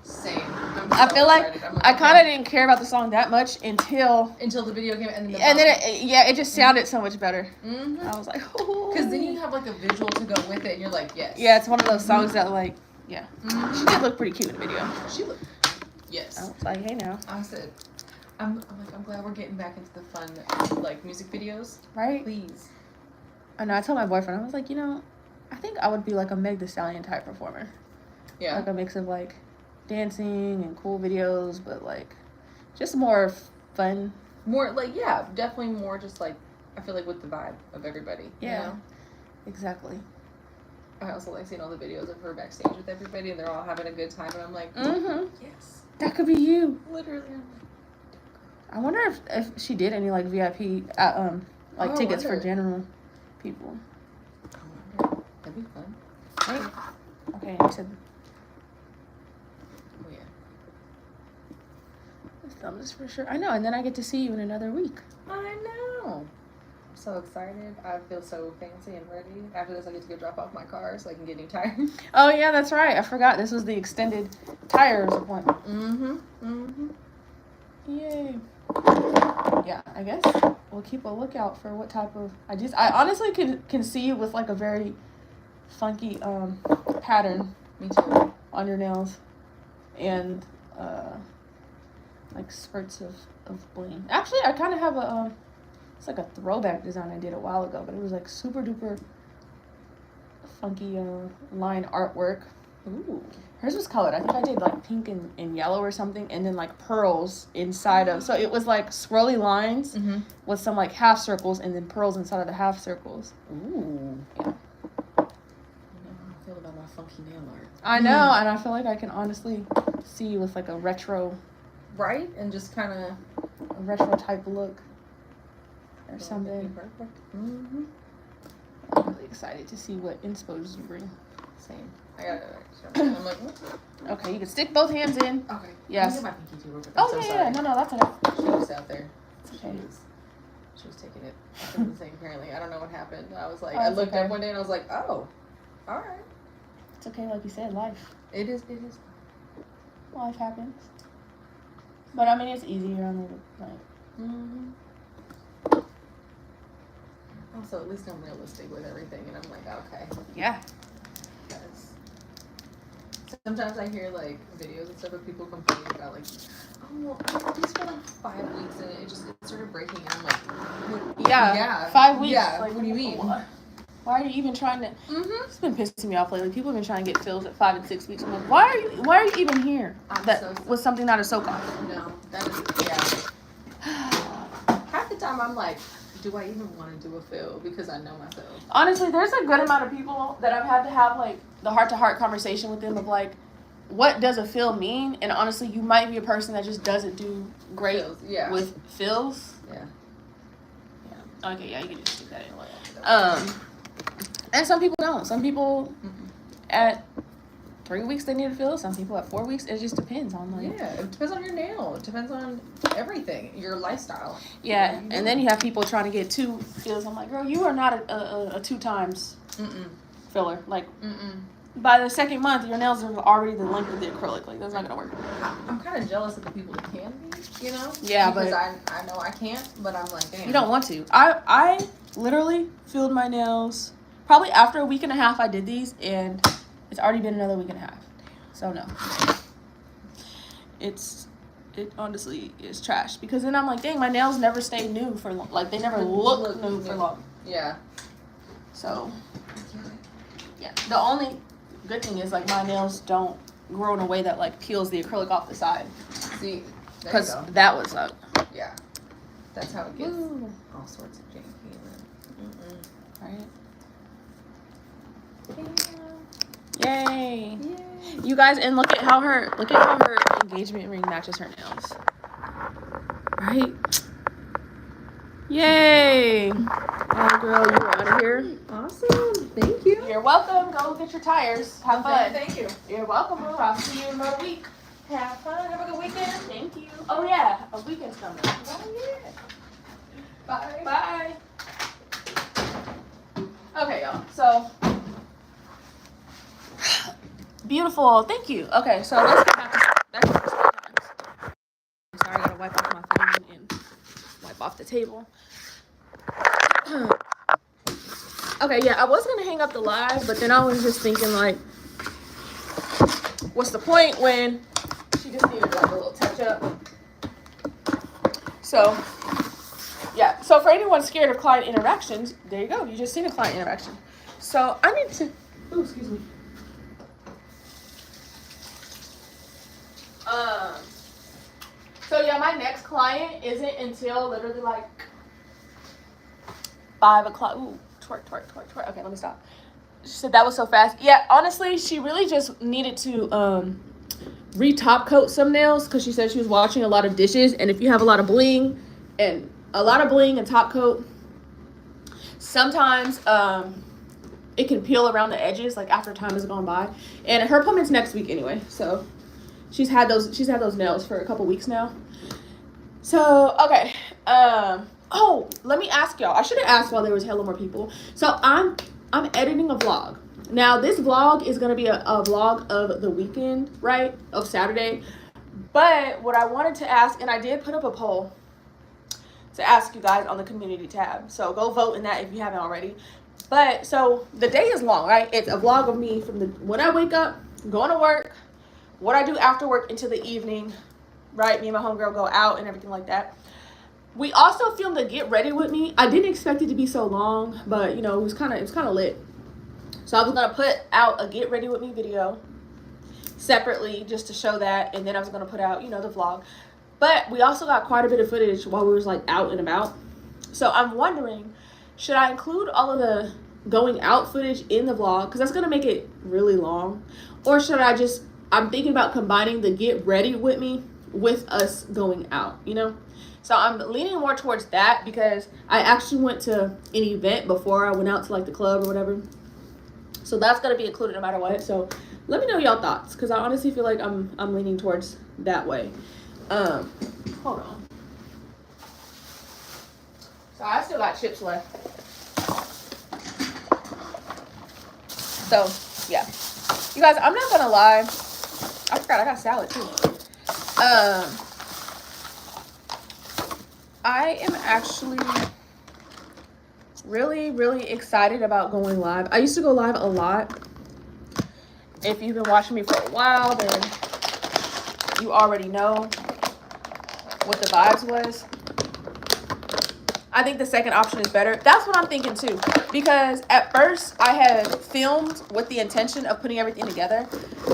[SPEAKER 2] Same.
[SPEAKER 1] I feel like I kind of didn't care about the song that much until
[SPEAKER 2] the video came and
[SPEAKER 1] then it just sounded so much better.
[SPEAKER 2] Mm-hmm.
[SPEAKER 1] I was like, oh.
[SPEAKER 2] Because then you have like a visual to go with it, and you're like, yes.
[SPEAKER 1] Yeah, it's one of those songs that like, yeah.
[SPEAKER 2] Mm-hmm.
[SPEAKER 1] She did look pretty cute in the video.
[SPEAKER 2] She looked. Yes.
[SPEAKER 1] I was like, hey now.
[SPEAKER 2] I said, I'm glad we're getting back into the fun like music videos.
[SPEAKER 1] Right.
[SPEAKER 2] Please.
[SPEAKER 1] I know. I told my boyfriend, I was like, I think I would be like a Meg Thee Stallion type performer.
[SPEAKER 2] Yeah.
[SPEAKER 1] Like a mix of like dancing and cool videos, but like just more fun.
[SPEAKER 2] More like, yeah, definitely more just like, I feel like with the vibe of everybody.
[SPEAKER 1] Yeah.
[SPEAKER 2] You know?
[SPEAKER 1] Exactly.
[SPEAKER 2] I also like seeing all the videos of her backstage with everybody and they're all having a good time and I'm like, yes.
[SPEAKER 1] That could be you.
[SPEAKER 2] Literally.
[SPEAKER 1] I wonder if she did any like VIP tickets for general people.
[SPEAKER 2] I wonder. That'd be fun.
[SPEAKER 1] Right? Okay, you said.
[SPEAKER 2] Oh yeah.
[SPEAKER 1] The thumbs for sure. I know, and then I get to see you in another week.
[SPEAKER 2] I know. I'm so excited. I feel so fancy and ready. After this, I get to go drop off my car so I can get new tires.
[SPEAKER 1] Oh yeah, that's right. I forgot this was the extended tires appointment. Yay. Yeah, I guess we'll keep a lookout for what type of. I honestly can see you with like a very funky pattern.
[SPEAKER 2] Me too.
[SPEAKER 1] On your nails, and like spurts of bling. Actually, I kind of have a it's like a throwback design I did a while ago, but it was like super duper funky line artwork.
[SPEAKER 2] Ooh.
[SPEAKER 1] Hers was colored. I think I did like pink and yellow or something, and then like pearls inside of. So it was like swirly lines with some like half circles, and then pearls inside of the half circles.
[SPEAKER 2] Ooh.
[SPEAKER 1] Yeah.
[SPEAKER 2] I know how I feel about my funky nail art.
[SPEAKER 1] I know, and I feel like I can honestly see you with like a retro.
[SPEAKER 2] Right? And just kind of
[SPEAKER 1] a retro type look or something.
[SPEAKER 2] Perfect.
[SPEAKER 1] I'm really excited to see what inspos you bring.
[SPEAKER 2] Same. I got it. I'm like,
[SPEAKER 1] okay, you can stick both hands in.
[SPEAKER 2] Okay.
[SPEAKER 1] Yes.
[SPEAKER 2] My pinky too.
[SPEAKER 1] Oh yeah. No, that's okay.
[SPEAKER 2] She was out there.
[SPEAKER 1] It's okay.
[SPEAKER 2] She was taking it. I was saying apparently. I don't know what happened. I was like, I looked up one day and I was like, oh, all right.
[SPEAKER 1] It's okay, like you said, life.
[SPEAKER 2] It is.
[SPEAKER 1] Life happens. But I mean, it's easier on the like.
[SPEAKER 2] Also, at least I'm realistic with everything, and I'm like, okay.
[SPEAKER 1] Yeah.
[SPEAKER 2] Because sometimes I hear like videos and stuff of people complaining about like, oh, well, I did this for like 5 weeks and it started breaking. And I'm like, what?
[SPEAKER 1] Yeah. 5 weeks.
[SPEAKER 2] Yeah.
[SPEAKER 1] Like,
[SPEAKER 2] what do you mean?
[SPEAKER 1] Why are you even trying to? It's been pissing me off lately. People have been trying to get fills at 5 and 6 weeks. I'm like, why are you even here? Was something not a soak off.
[SPEAKER 2] No, that is half the time I'm like, do I even want to do a fill because I know myself?
[SPEAKER 1] Honestly, there's a good amount of people that I've had to have like the heart-to-heart conversation with them of like, what does a fill mean? And honestly, you might be a person that just doesn't do great with fills. Yeah. Okay, yeah, you can just stick that in. And some people don't. Some people at 3 weeks they need a fill. Some people at 4 weeks. It just depends on like.
[SPEAKER 2] Yeah, it depends on your nail. It depends on everything. Your lifestyle.
[SPEAKER 1] Yeah, and then you have people trying to get 2 fills. I'm like, girl, you are not a 2 times filler. Like, by the second month, your nails are already the length of the acrylic. Like, that's not gonna work.
[SPEAKER 2] I'm kind of jealous of the people that can be. You know.
[SPEAKER 1] Yeah,
[SPEAKER 2] because I know I can't, but I'm like, damn.
[SPEAKER 1] You don't want to. I literally filled my nails. Probably after a week and a half I did these, and it's already been another week and a half. So no. It honestly is trash. Because then I'm like, dang, my nails never stay new for long. Like, they never look new for long.
[SPEAKER 2] Yeah.
[SPEAKER 1] So, yeah. The only good thing is, like, my nails don't grow in a way that, like, peels the acrylic off the side.
[SPEAKER 2] See,
[SPEAKER 1] because that was up.
[SPEAKER 2] Yeah. That's how it gets all sorts of janky.
[SPEAKER 1] Right?
[SPEAKER 2] Yeah.
[SPEAKER 1] Yay. You guys, and look at how her engagement ring matches her nails. Right? Yay. Oh, girl, you out of here.
[SPEAKER 2] Awesome. Thank you.
[SPEAKER 1] You're welcome. Go get your tires. Have fun.
[SPEAKER 2] Thank you.
[SPEAKER 1] You're welcome, boo. I'll see you in another week.
[SPEAKER 2] Have fun. Have a good weekend.
[SPEAKER 1] Thank you. Oh, yeah. A weekend's coming.
[SPEAKER 2] Oh, yeah. Bye.
[SPEAKER 1] Bye. Okay, y'all. So, beautiful. Thank you. Okay, so let's get back to sorry, I gotta wipe off my phone and wipe off the table. Okay, yeah, I was gonna hang up the live, but then I was just thinking, like, what's the point when she just needed like a little touch up? So, yeah. So for anyone scared of client interactions, there you go. You just seen a client interaction. So I need to. Oh, excuse me. So yeah, my next client isn't until literally like 5 o'clock. Ooh, twerk. Okay, let me stop. She said that was so fast. Yeah, honestly, she really just needed to re-top coat some nails because she said she was washing a lot of dishes, and if you have a lot of bling and top coat, sometimes it can peel around the edges like after time has gone by. And her appointment's next week anyway, so she's had those nails for a couple weeks now. So okay, oh, let me ask y'all. I should have asked while there was hella more people. So I'm editing a vlog. Now this vlog is gonna be a vlog of the weekend, right? Of Saturday. But what I wanted to ask, and I did put up a poll to ask you guys on the community tab. So go vote in that if you haven't already. But so the day is long, right? It's a vlog of me from when I wake up, going to work, what I do after work into the evening, right? Me and my homegirl go out and everything like that. We also filmed a get ready with me. I didn't expect it to be so long, but you know, it was kind of lit. So I was gonna put out a get ready with me video separately just to show that, and then I was gonna put out, you know, the vlog. But we also got quite a bit of footage while we was like out and about. So I'm wondering, should I include all of the going out footage in the vlog? Because that's gonna make it really long. Or should I just, I'm thinking about combining the get ready with me with us going out, you know? So I'm leaning more towards that because I actually went to an event before I went out to like the club or whatever. So that's gonna be included no matter what. So let me know y'all thoughts, because I honestly feel like I'm leaning towards that way. Hold on. So I still got chips left. So yeah, you guys, I'm not gonna lie. I forgot I got salad too. I am actually really excited about going live. I used to go live a lot. If you've been watching me for a while, then you already know what the vibes was. I think the second option is better. That's what I'm thinking too. Because at first I had filmed with the intention of putting everything together.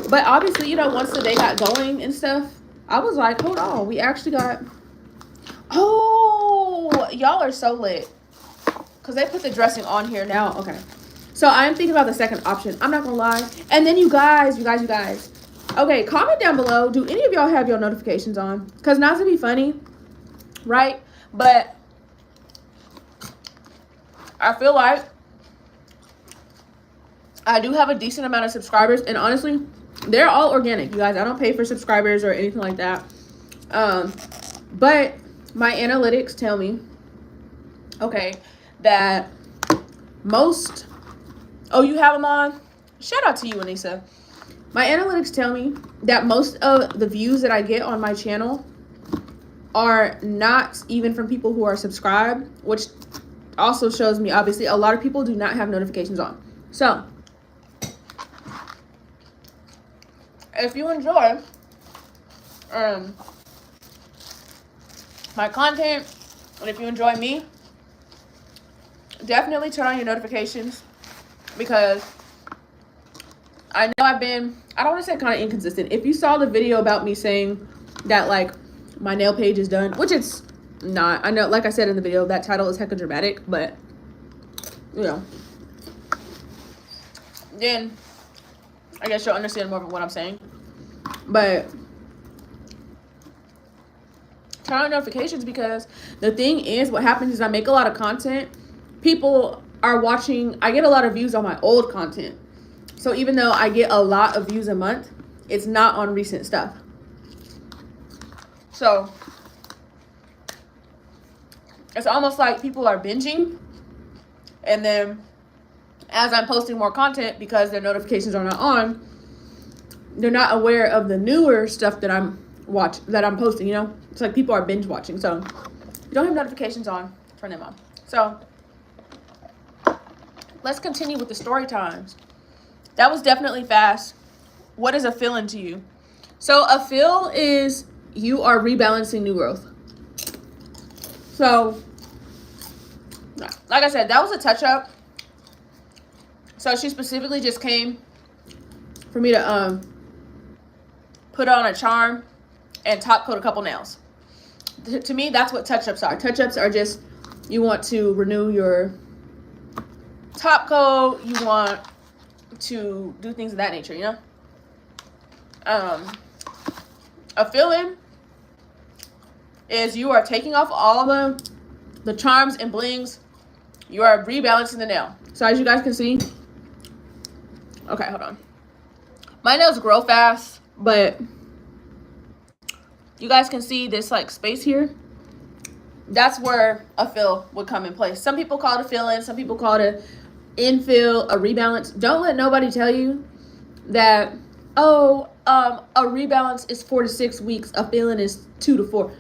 [SPEAKER 1] But obviously, you know, once the day got going and stuff, I was like, hold on, we actually got... Oh, y'all are so lit. Because they put the dressing on here now. Okay. So I'm thinking about the second option. I'm not going to lie. And then you guys. Okay, comment down below. Do any of y'all have your notifications on? Because not to be funny, right? But I feel like I do have a decent amount of subscribers. And honestly, they're all organic, you guys. I don't pay for subscribers or anything like that. But my analytics tell me, okay, that most... Oh, you have them on? Shout out to you, Anissa. My analytics tell me that most of the views that I get on my channel are not even from people who are subscribed, which also shows me, obviously, a lot of people do not have notifications on. So, if you enjoy my content, and if you enjoy me, definitely turn on your notifications, because I know I don't want to say kind of inconsistent. If you saw the video about me saying that, like, my nail page is done, which it's not. I know, like I said in the video, that title is hecka dramatic, but, you know, then I guess you'll understand more of what I'm saying. But turn on notifications, because the thing is, what happens is I make a lot of content. People are watching, I get a lot of views on my old content. So even though I get a lot of views a month, it's not on recent stuff. So it's almost like people are binging, and then as I'm posting more content, because their notifications are not on, they're not aware of the newer stuff that I'm posting, you know? It's like people are binge watching. So you don't have notifications on, turn them on. So let's continue with the story times. That was definitely fast. What is a fill-in to you? So a fill is you are rebalancing new growth. So like I said, that was a touch-up. So she specifically just came for me to put on a charm and top coat a couple nails. To me, that's what touch-ups are. Touch-ups are just, you want to renew your top coat, you want to do things of that nature, you know? A fill-in is you are taking off all the charms and blings. You are rebalancing the nail. So as you guys can see, okay, hold on. My nails grow fast, but you guys can see this like space here. That's where a fill would come in place. Some people call it a fill-in. Some people call it a infill, a rebalance. Don't let nobody tell you that, oh, a rebalance is 4 to 6 weeks. A fill-in is 2 to 4.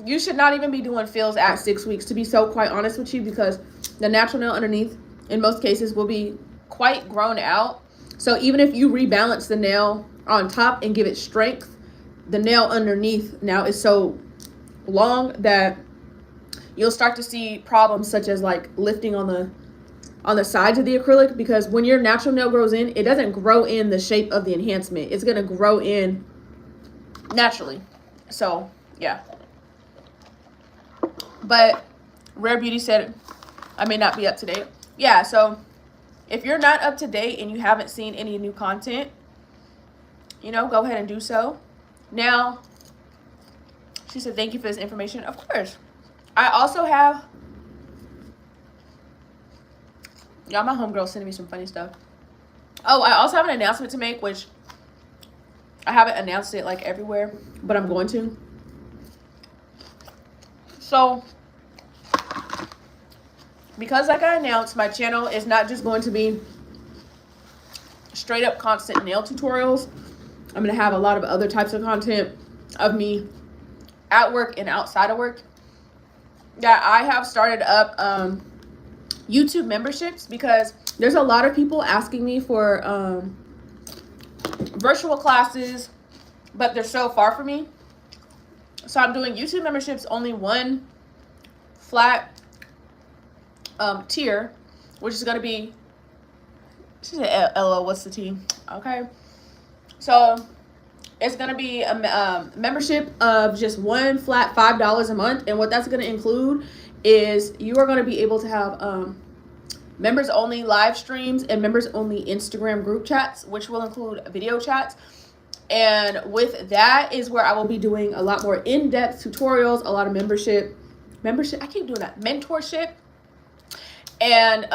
[SPEAKER 1] You should not even be doing fills at 6 weeks, to be so quite honest with you, because the natural nail underneath, in most cases, will be quite grown out. So even if you rebalance the nail on top and give it strength, the nail underneath now is so long that you'll start to see problems such as like lifting on the sides of the acrylic, because when your natural nail grows in, it doesn't grow in the shape of the enhancement. It's going to grow in naturally. So yeah. But Rare Beauty said I may not be up to date. Yeah, so if you're not up to date and you haven't seen any new content, you know, go ahead and do so. Now, she said, thank you for this information. Of course. I also have, y'all, my homegirl sending me some funny stuff. Oh, I also have an announcement to make, which I haven't announced it like everywhere, but I'm going to. So, because like I announced, my channel is not just going to be straight up constant nail tutorials. I'm going to have a lot of other types of content of me at work and outside of work. Yeah, I have started up YouTube memberships, because there's a lot of people asking me for virtual classes, but they're so far from me. So I'm doing YouTube memberships, only one flat tier, which is going to be, she said, LO, what's the T? Okay. So it's going to be a membership of just one flat $5 a month. And what that's going to include is you are going to be able to have members only live streams and members only Instagram group chats, which will include video chats. And with that is where I will be doing a lot more in-depth tutorials, a lot of membership, I keep doing that, mentorship, and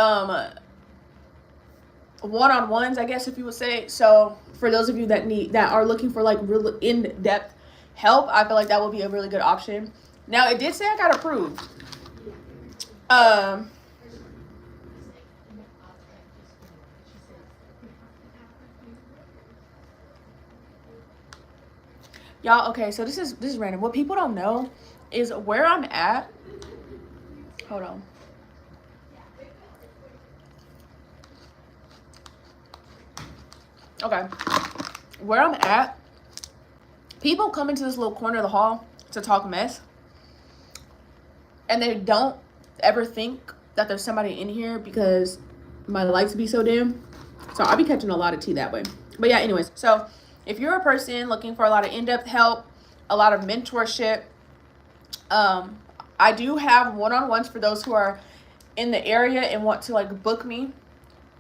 [SPEAKER 1] one-on-ones, I guess, if you would say. So for those of you that are looking for like real in-depth help, I feel like that will be a really good option. Now, it did say I got approved. Y'all, okay, so this is random. What people don't know is where I'm at. Hold on. Okay. Where I'm at, people come into this little corner of the hall to talk mess, and they don't ever think that there's somebody in here because my lights be so dim. So I'll be catching a lot of tea that way. But yeah, anyways, so if you're a person looking for a lot of in-depth help, a lot of mentorship, I do have one-on-ones for those who are in the area and want to like book me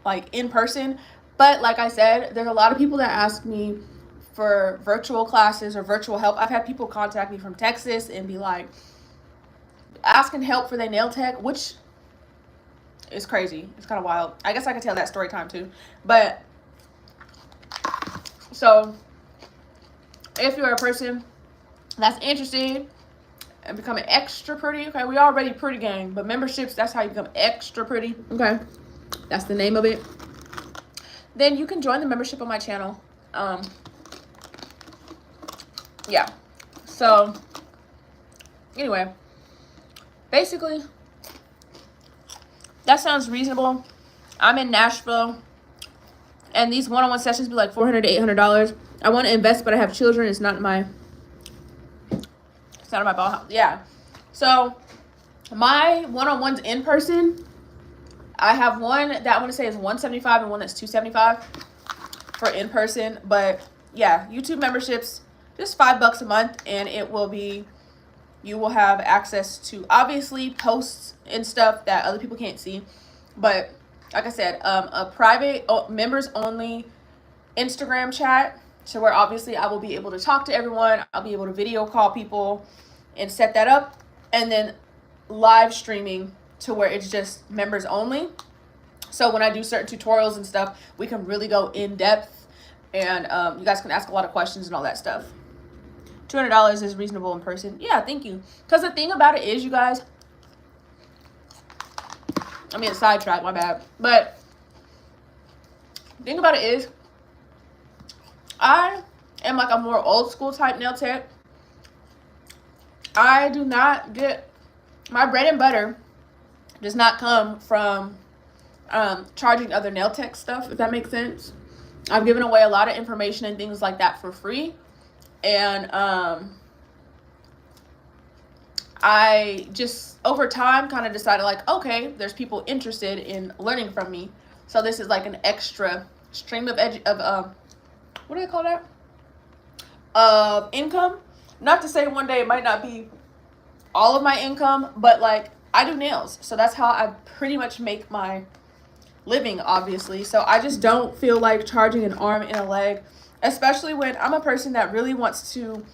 [SPEAKER 1] like in person. But like I said, there's a lot of people that ask me for virtual classes or virtual help. I've had people contact me from Texas and be like asking help for their nail tech, which It's crazy. It's kind of wild. I guess I could tell that story time too. But so if you're a person that's interested in becoming extra pretty, okay, we already pretty gang, but memberships, that's how you become extra pretty, okay, that's the name of it, then you can join the membership on my channel. Yeah, so anyway, basically that sounds reasonable. I'm in Nashville, and these one-on-one sessions be like $400 to $800. I want to invest, but I have children. It's not in my ball house. Yeah. So my one-on-ones in person, I have one that I want to say is $175 and one that's $275 for in person. But yeah, YouTube memberships, just $5 a month, and it will be, you will have access to obviously posts and stuff that other people can't see. But like I said, a private members only Instagram chat, so where obviously I will be able to talk to everyone. I'll be able to video call people and set that up, and then live streaming to where it's just members only. So when I do certain tutorials and stuff, we can really go in depth, and you guys can ask a lot of questions and all that stuff. $200 is reasonable in person. Yeah, thank you. Because the thing about it is, you guys, I mean, sidetrack, my bad. But the thing about it is, I am like a more old school type nail tech. I do not get, my bread and butter does not come from charging other nail tech stuff, if that makes sense. I've given away a lot of information and things like that for free. And I just over time kind of decided, like, okay, there's people interested in learning from me, so this is like an extra stream of what do they call that, of income. Not to say one day it might not be all of my income, but like, I do nails, so that's how I pretty much make my living, obviously. So I just don't feel like charging an arm and a leg, especially when I'm a person that really wants to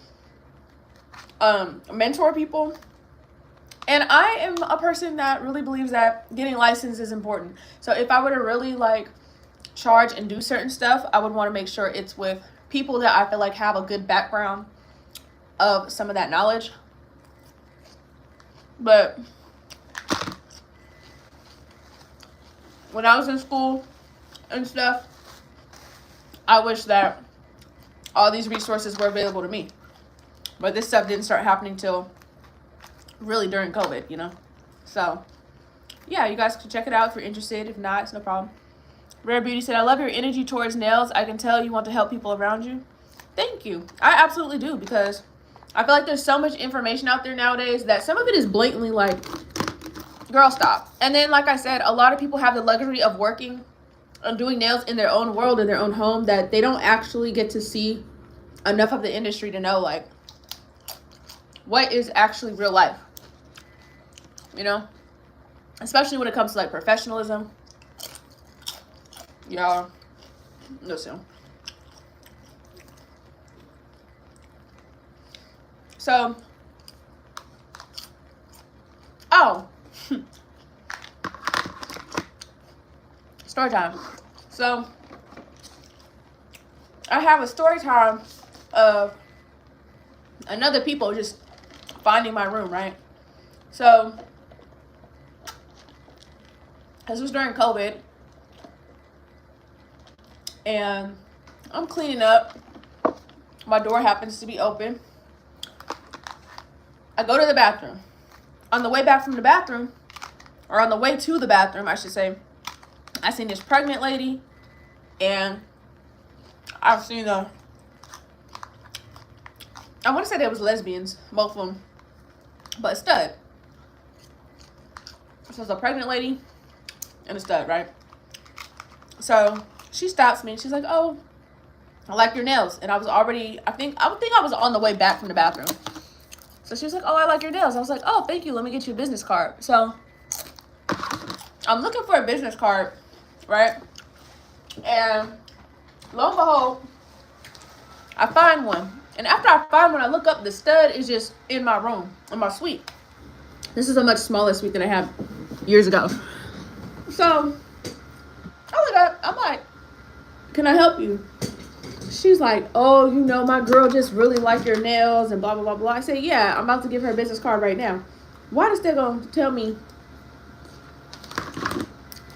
[SPEAKER 1] mentor people. And I am a person that really believes that getting licensed is important. So if I were to really like charge and do certain stuff, I would want to make sure it's with people that I feel like have a good background of some of that knowledge. But when I was in school and stuff, I wish that all these resources were available to me. But this stuff didn't start happening till really during COVID, you know. So yeah, you guys can check it out if you're interested. If not, it's no problem. Rare Beauty said, I love your energy towards nails. I can tell you want to help people around you. Thank you. I absolutely do, because I feel like there's so much information out there nowadays that some of it is blatantly like, girl, stop. And then, like I said, a lot of people have the luxury of working and doing nails in their own world, in their own home, that they don't actually get to see enough of the industry to know, like, what is actually real life, you know, especially when it comes to like professionalism. Y'all listen. So story time. So I have a story time of another people just finding my room, right? So this was during COVID, and I'm cleaning up. My door happens to be open. I go to the bathroom. On the way back from the bathroom, or on the way to the bathroom, I should say, I seen this pregnant lady, and I've seen I want to say they was lesbians, both of them, but a stud. So it's a pregnant lady and a stud, right? So she stops me and she's like, oh, I like your nails. And I was already, I think I was on the way back from the bathroom. So she was like, oh, I like your nails. I was like, oh, thank you. Let me get you a business card. So I'm looking for a business card, right? And lo and behold, I find one. And after I find one, I look up, the stud is just in my room, in my suite. This is a much smaller suite than I had years ago. So I look up, I'm like, can I help you? She's like, oh, you know, my girl just really like your nails and blah, blah, blah, blah. I say, yeah, I'm about to give her a business card right now. Why is they going to tell me,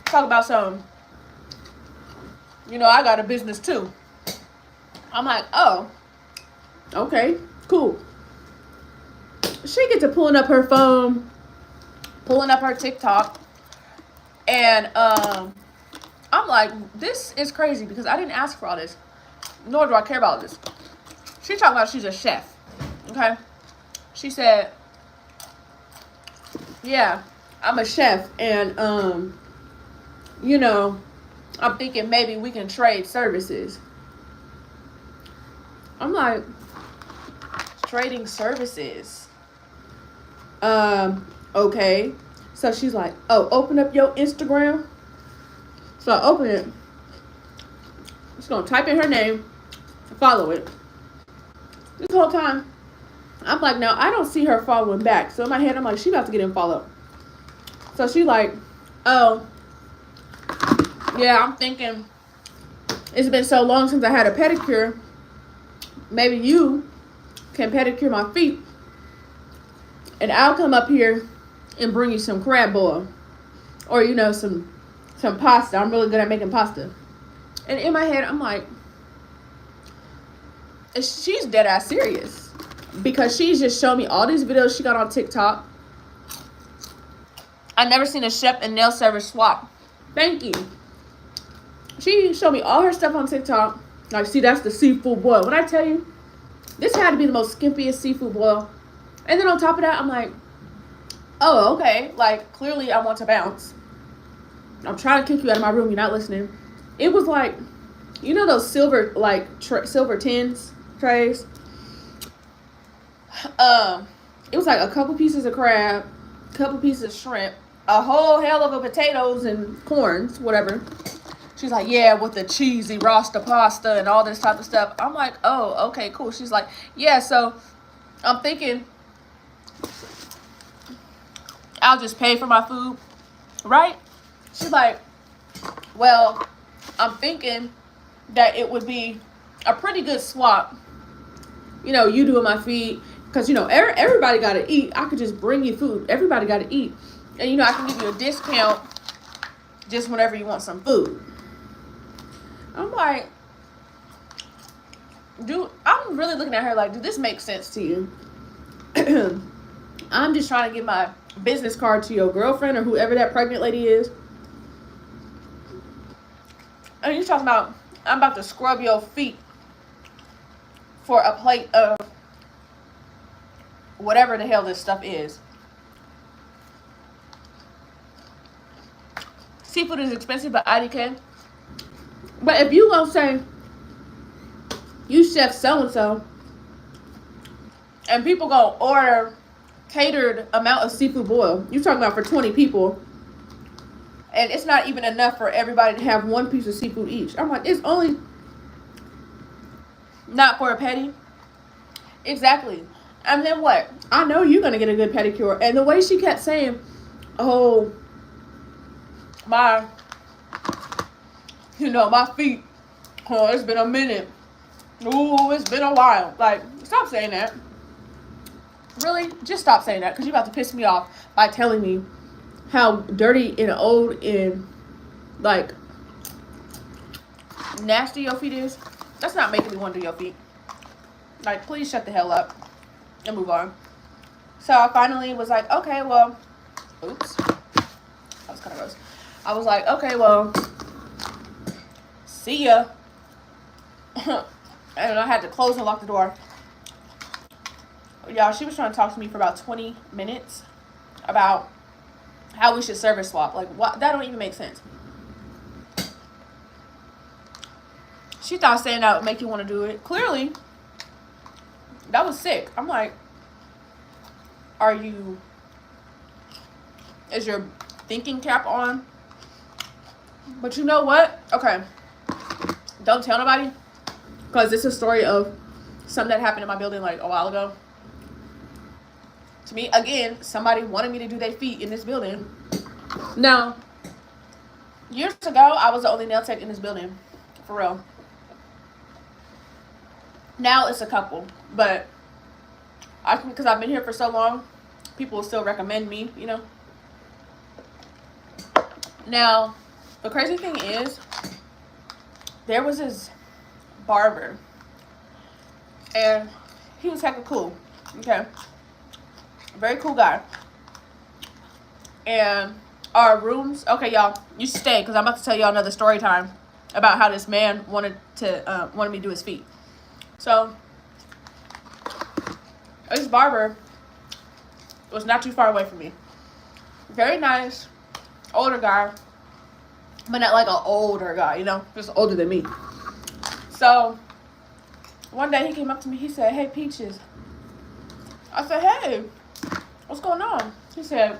[SPEAKER 1] talk about something, you know, I got a business too. I'm like, oh, okay, cool. She gets to pulling up her phone, pulling up her TikTok, and I'm like, this is crazy because I didn't ask for all this, nor do I care about this. She talking about she's a chef, okay? She said, yeah, I'm a chef, and you know, I'm thinking maybe we can trade services. I'm like, trading services? Okay. So she's like, oh, open up your Instagram. So I open it. She's gonna type in her name, follow it. This whole time, I'm like, now I don't see her following back. So in my head, I'm like, she about to get in follow. So she like, oh, yeah, I'm thinking it's been so long since I had a pedicure. Maybe you can pedicure my feet, and I'll come up here and bring you some crab boil, or you know, some pasta. I'm really good at making pasta. And in my head, I'm like, she's dead ass serious, because she's just showed me all these videos she got on TikTok. I never seen a chef and nail service swap. Thank you. She showed me all her stuff on TikTok. Like, see, that's the seafood boil. When I tell you, this had to be the most skimpiest seafood boil. And then on top of that, I'm like, oh, okay. Like, clearly I want to bounce. I'm trying to kick you out of my room. You're not listening. It was like, you know those silver, like, silver tins trays? It was like a couple pieces of crab, a couple pieces of shrimp, a whole hell of a potatoes and corns, whatever. She's like, yeah, with the cheesy rasta pasta and all this type of stuff. I'm like, oh, okay, cool. She's like, yeah, so I'm thinking I'll just pay for my food, right? She's like, well, I'm thinking that it would be a pretty good swap. You know, you doing my feet, because, you know, everybody got to eat. I could just bring you food. Everybody got to eat. And, you know, I can give you a discount just whenever you want some food. I'm like, dude, I'm really looking at her like, do this make sense to you? I'm just trying to get my business card to your girlfriend or whoever that pregnant lady is. And you're talking about, I'm about to scrub your feet for a plate of whatever the hell this stuff is. Seafood is expensive, but IDK. But if you gonna say you chef so-and-so and people gonna order catered amount of seafood boil, you talking about for 20 people, and it's not even enough for everybody to have one piece of seafood each. I'm like, it's only not for a petty. Exactly. And then what? I know you're gonna get a good pedicure. And the way she kept saying, oh, my, you know, my feet, oh, it's been a minute. Ooh, it's been a while. Like, stop saying that. Really? Just stop saying that, because you're about to piss me off by telling me how dirty and old and, like, nasty your feet is. That's not making me want to do your feet. Like, please shut the hell up and move on. So I finally was like, okay, well, oops. That was kind of gross. I was like, okay, well, see ya. And I had to close and lock the door. Y'all, she was trying to talk to me for about 20 minutes about how we should service swap. Like, what? That don't even make sense. She thought saying that would make you want to do it. Clearly, that was sick. I'm like, is your thinking cap on? But you know what? Okay. Don't tell nobody. Because it's a story of something that happened in my building like a while ago. To me, again, somebody wanted me to do their feet in this building. Now, Years ago, I was the only nail tech in this building, for real. Now it's a couple, but I think because I've been here for so long, people will still recommend me, you know. Now, the crazy thing is, there was this barber, and he was hecka cool, okay? Very cool guy. And our rooms, okay, y'all, you stay, because I'm about to tell y'all another story time about how this man wanted me to do his feet. So, this barber was not too far away from me. Very nice, older guy, but not like an older guy, you know, just older than me. So, one day he came up to me, he said, "Hey, Peaches." I said, "Hey, what's going on?" He said,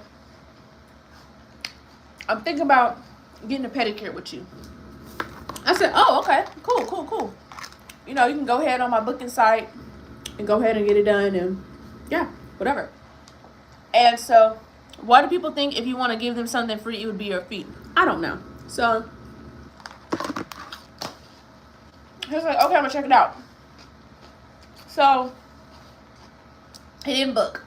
[SPEAKER 1] "I'm thinking about getting a pedicure with you." I said, "Oh, okay, cool. You know, you can go ahead on my booking site and go ahead and get it done, and yeah, whatever." And so, why do people think if you want to give them something free, it would be your feet? I don't know. So, he was like, "Okay, I'm gonna check it out." So, he didn't book.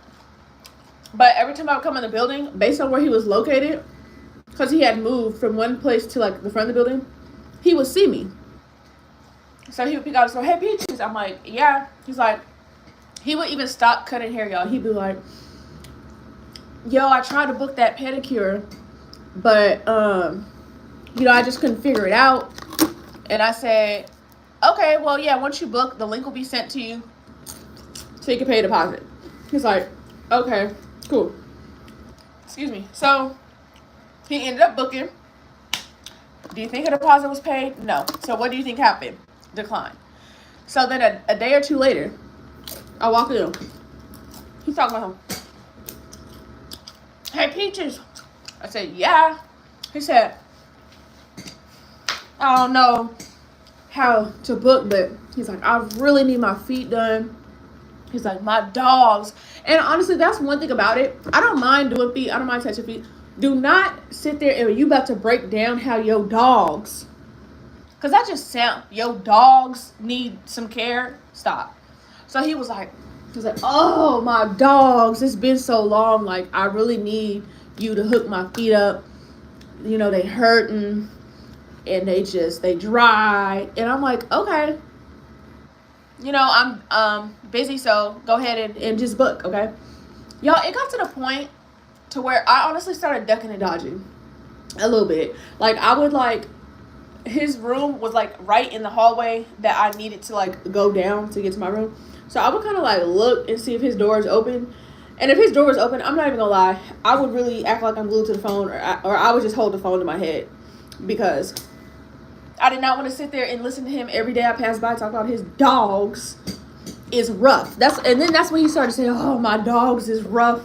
[SPEAKER 1] But every time I would come in the building, based on where he was located, because he had moved from one place to like the front of the building, he would see me. So he would pick out and say, "Hey, Peaches." I'm like, "Yeah." He's like, he would even stop cutting hair, y'all. He'd be like, "Yo, I tried to book that pedicure, but you know, I just couldn't figure it out." And I said, "Okay, well, yeah, once you book, the link will be sent to you so you can pay a deposit." He's like, "Okay, cool." Excuse me. So he ended up booking. Do you think a deposit was paid? No. So what do you think happened? Decline. So then a day or two later, I walk in. He's talking about him. "Hey, Peaches." I said, "Yeah." He said, "I don't know how to book, but," he's like, "I really need my feet done." He's like, "My dogs." And honestly, that's one thing about it. I don't mind doing feet. I don't mind touching feet. Do not sit there and you about to break down how your dogs, because that just sound, your dogs need some care. Stop. So he was like, "Oh, my dogs, it's been so long. Like, I really need you to hook my feet up. You know, they hurting and they dry." And I'm like, "Okay. You know, I'm busy, so go ahead and just book, okay?" Y'all, it got to the point to where I honestly started ducking and dodging a little bit. Like, I would like, his room was like right in the hallway that I needed to like go down to get to my room. So I would kind of like look and see if his door is open. And if his door was open, I'm not even gonna lie, I would really act like I'm glued to the phone, or I would just hold the phone to my head, because I did not want to sit there and listen to him every day I passed by talk about his dogs is rough. And then that's when he started saying, "Oh, my dogs is rough.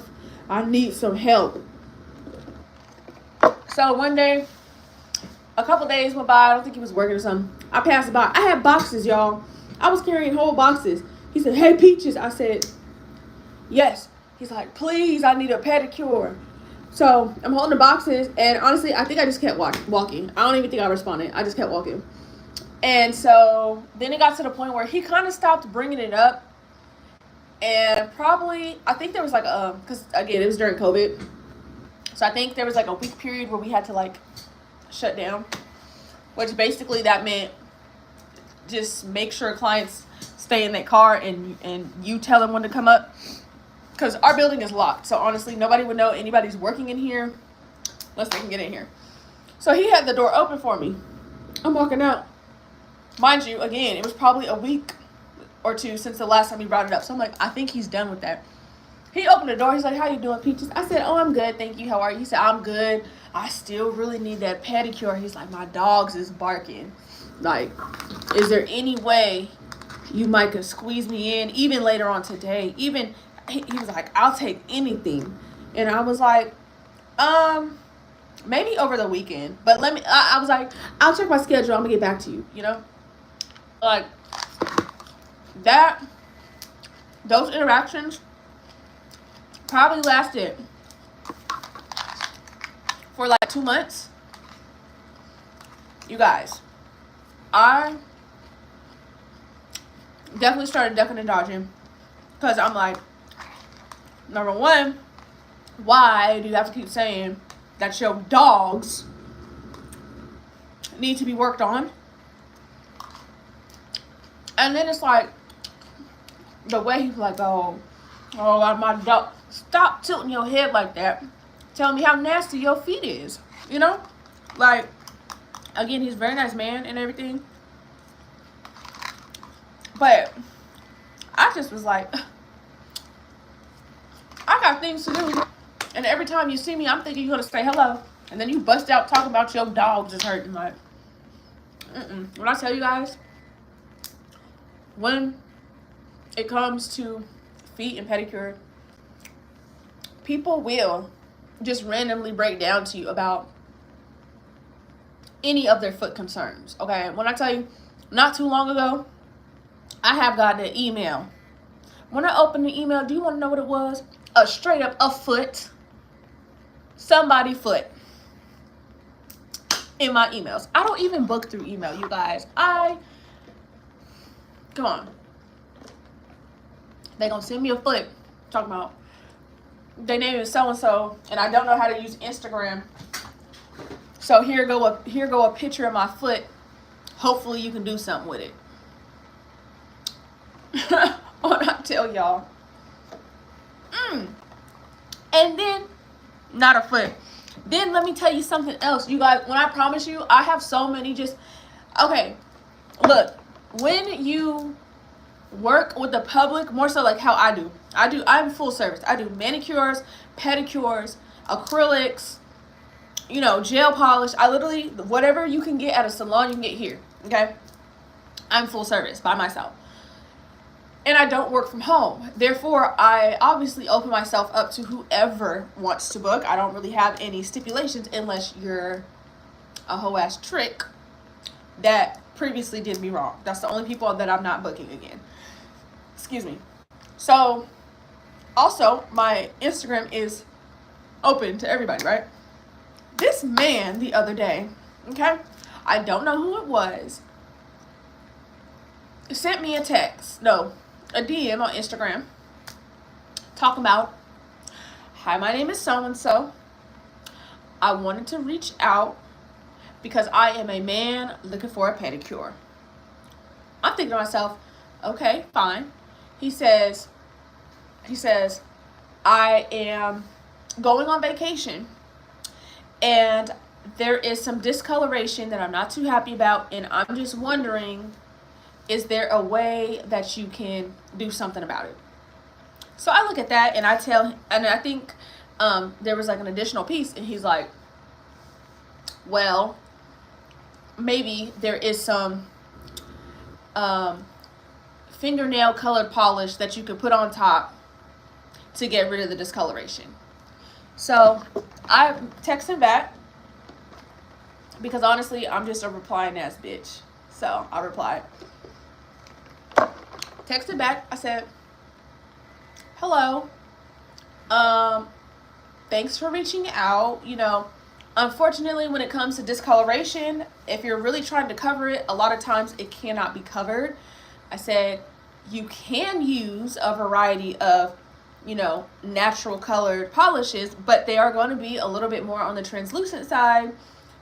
[SPEAKER 1] I need some help." So one day, a couple days went by. I don't think he was working or something. I passed by. I had boxes, y'all. I was carrying whole boxes. He said, "Hey, Peaches." I said, "Yes." He's like, "Please, I need a pedicure." So I'm holding the boxes, and honestly, I think I just kept walking. I don't even think I responded. I just kept walking. And so then it got to the point where he kind of stopped bringing it up. And probably, I think there was like because again, it was during COVID. So I think there was like a week period where we had to like shut down, which basically that meant just make sure clients stay in their car and you tell them when to come up. Because our building is locked. So honestly, nobody would know anybody's working in here unless they can get in here. So he had the door open for me. I'm walking out. Mind you, again, it was probably a week or two since the last time he brought it up. So I'm like, I think he's done with that. He opened the door. He's like, "How you doing, Peaches?" I said, "Oh, I'm good. Thank you. How are you?" He said, "I'm good. I still really need that pedicure." He's like, "My dogs is barking. Like, is there any way you might could squeeze me in even later on today?" Even he was like, "I'll take anything." And I was like, maybe over the weekend, but I was like, "I'll check my schedule. I'm gonna get back to you," you know? Like, those interactions probably lasted for like 2 months. You guys, I definitely started ducking and dodging because I'm like, number one, why do you have to keep saying that your dogs need to be worked on? And then it's like, the way he's like, oh, my dog, stop tilting your head like that. Tell me how nasty your feet is, you know? Like, again, he's a very nice man and everything. But I just was like, I got things to do. And every time you see me, I'm thinking you're going to say hello. And then you bust out talking about your dogs is hurting. Like, when I tell you guys, when it comes to feet and pedicure, people will just randomly break down to you about any of their foot concerns. Okay, when I tell you, not too long ago, I have gotten an email. When I opened the email, do you want to know what it was? A straight up a foot, somebody foot in my emails. I don't even book through email, you guys. Come on. They gonna send me a foot talking about their name is so and so, and I don't know how to use Instagram. So here go a picture of my foot. Hopefully you can do something with it. What I tell y'all. And then not a foot. Then let me tell you something else, you guys. When I promise you, I have so many okay. Look, when you work with the public, more so like how I'm full service. I do manicures, pedicures, acrylics, you know, gel polish. I literally, whatever you can get at a salon, you can get here. Okay, I'm full service by myself, and I don't work from home. Therefore, I obviously open myself up to whoever wants to book. I don't really have any stipulations unless you're a hoe ass trick that previously did me wrong. That's the only people that I'm not booking again. Excuse me. So, also, my Instagram is open to everybody, right? This man the other day, okay, I don't know who it was, sent me a DM on Instagram, talking about, hi, my name is so-and-so. I wanted to reach out because I am a man looking for a pedicure. I'm thinking to myself, okay, fine. He says, I am going on vacation and there is some discoloration that I'm not too happy about, and I'm just wondering, is there a way that you can do something about it? So I look at that and I tell him, and I think there was like an additional piece, and he's like, well, maybe there is some fingernail colored polish that you could put on top to get rid of the discoloration. So I text him back because honestly, I'm just a replying ass bitch. So I replied. Texted back. I said, hello. Thanks for reaching out. You know, unfortunately, when it comes to discoloration, if you're really trying to cover it, a lot of times it cannot be covered. I said, you can use a variety of, you know, natural colored polishes, but they are going to be a little bit more on the translucent side,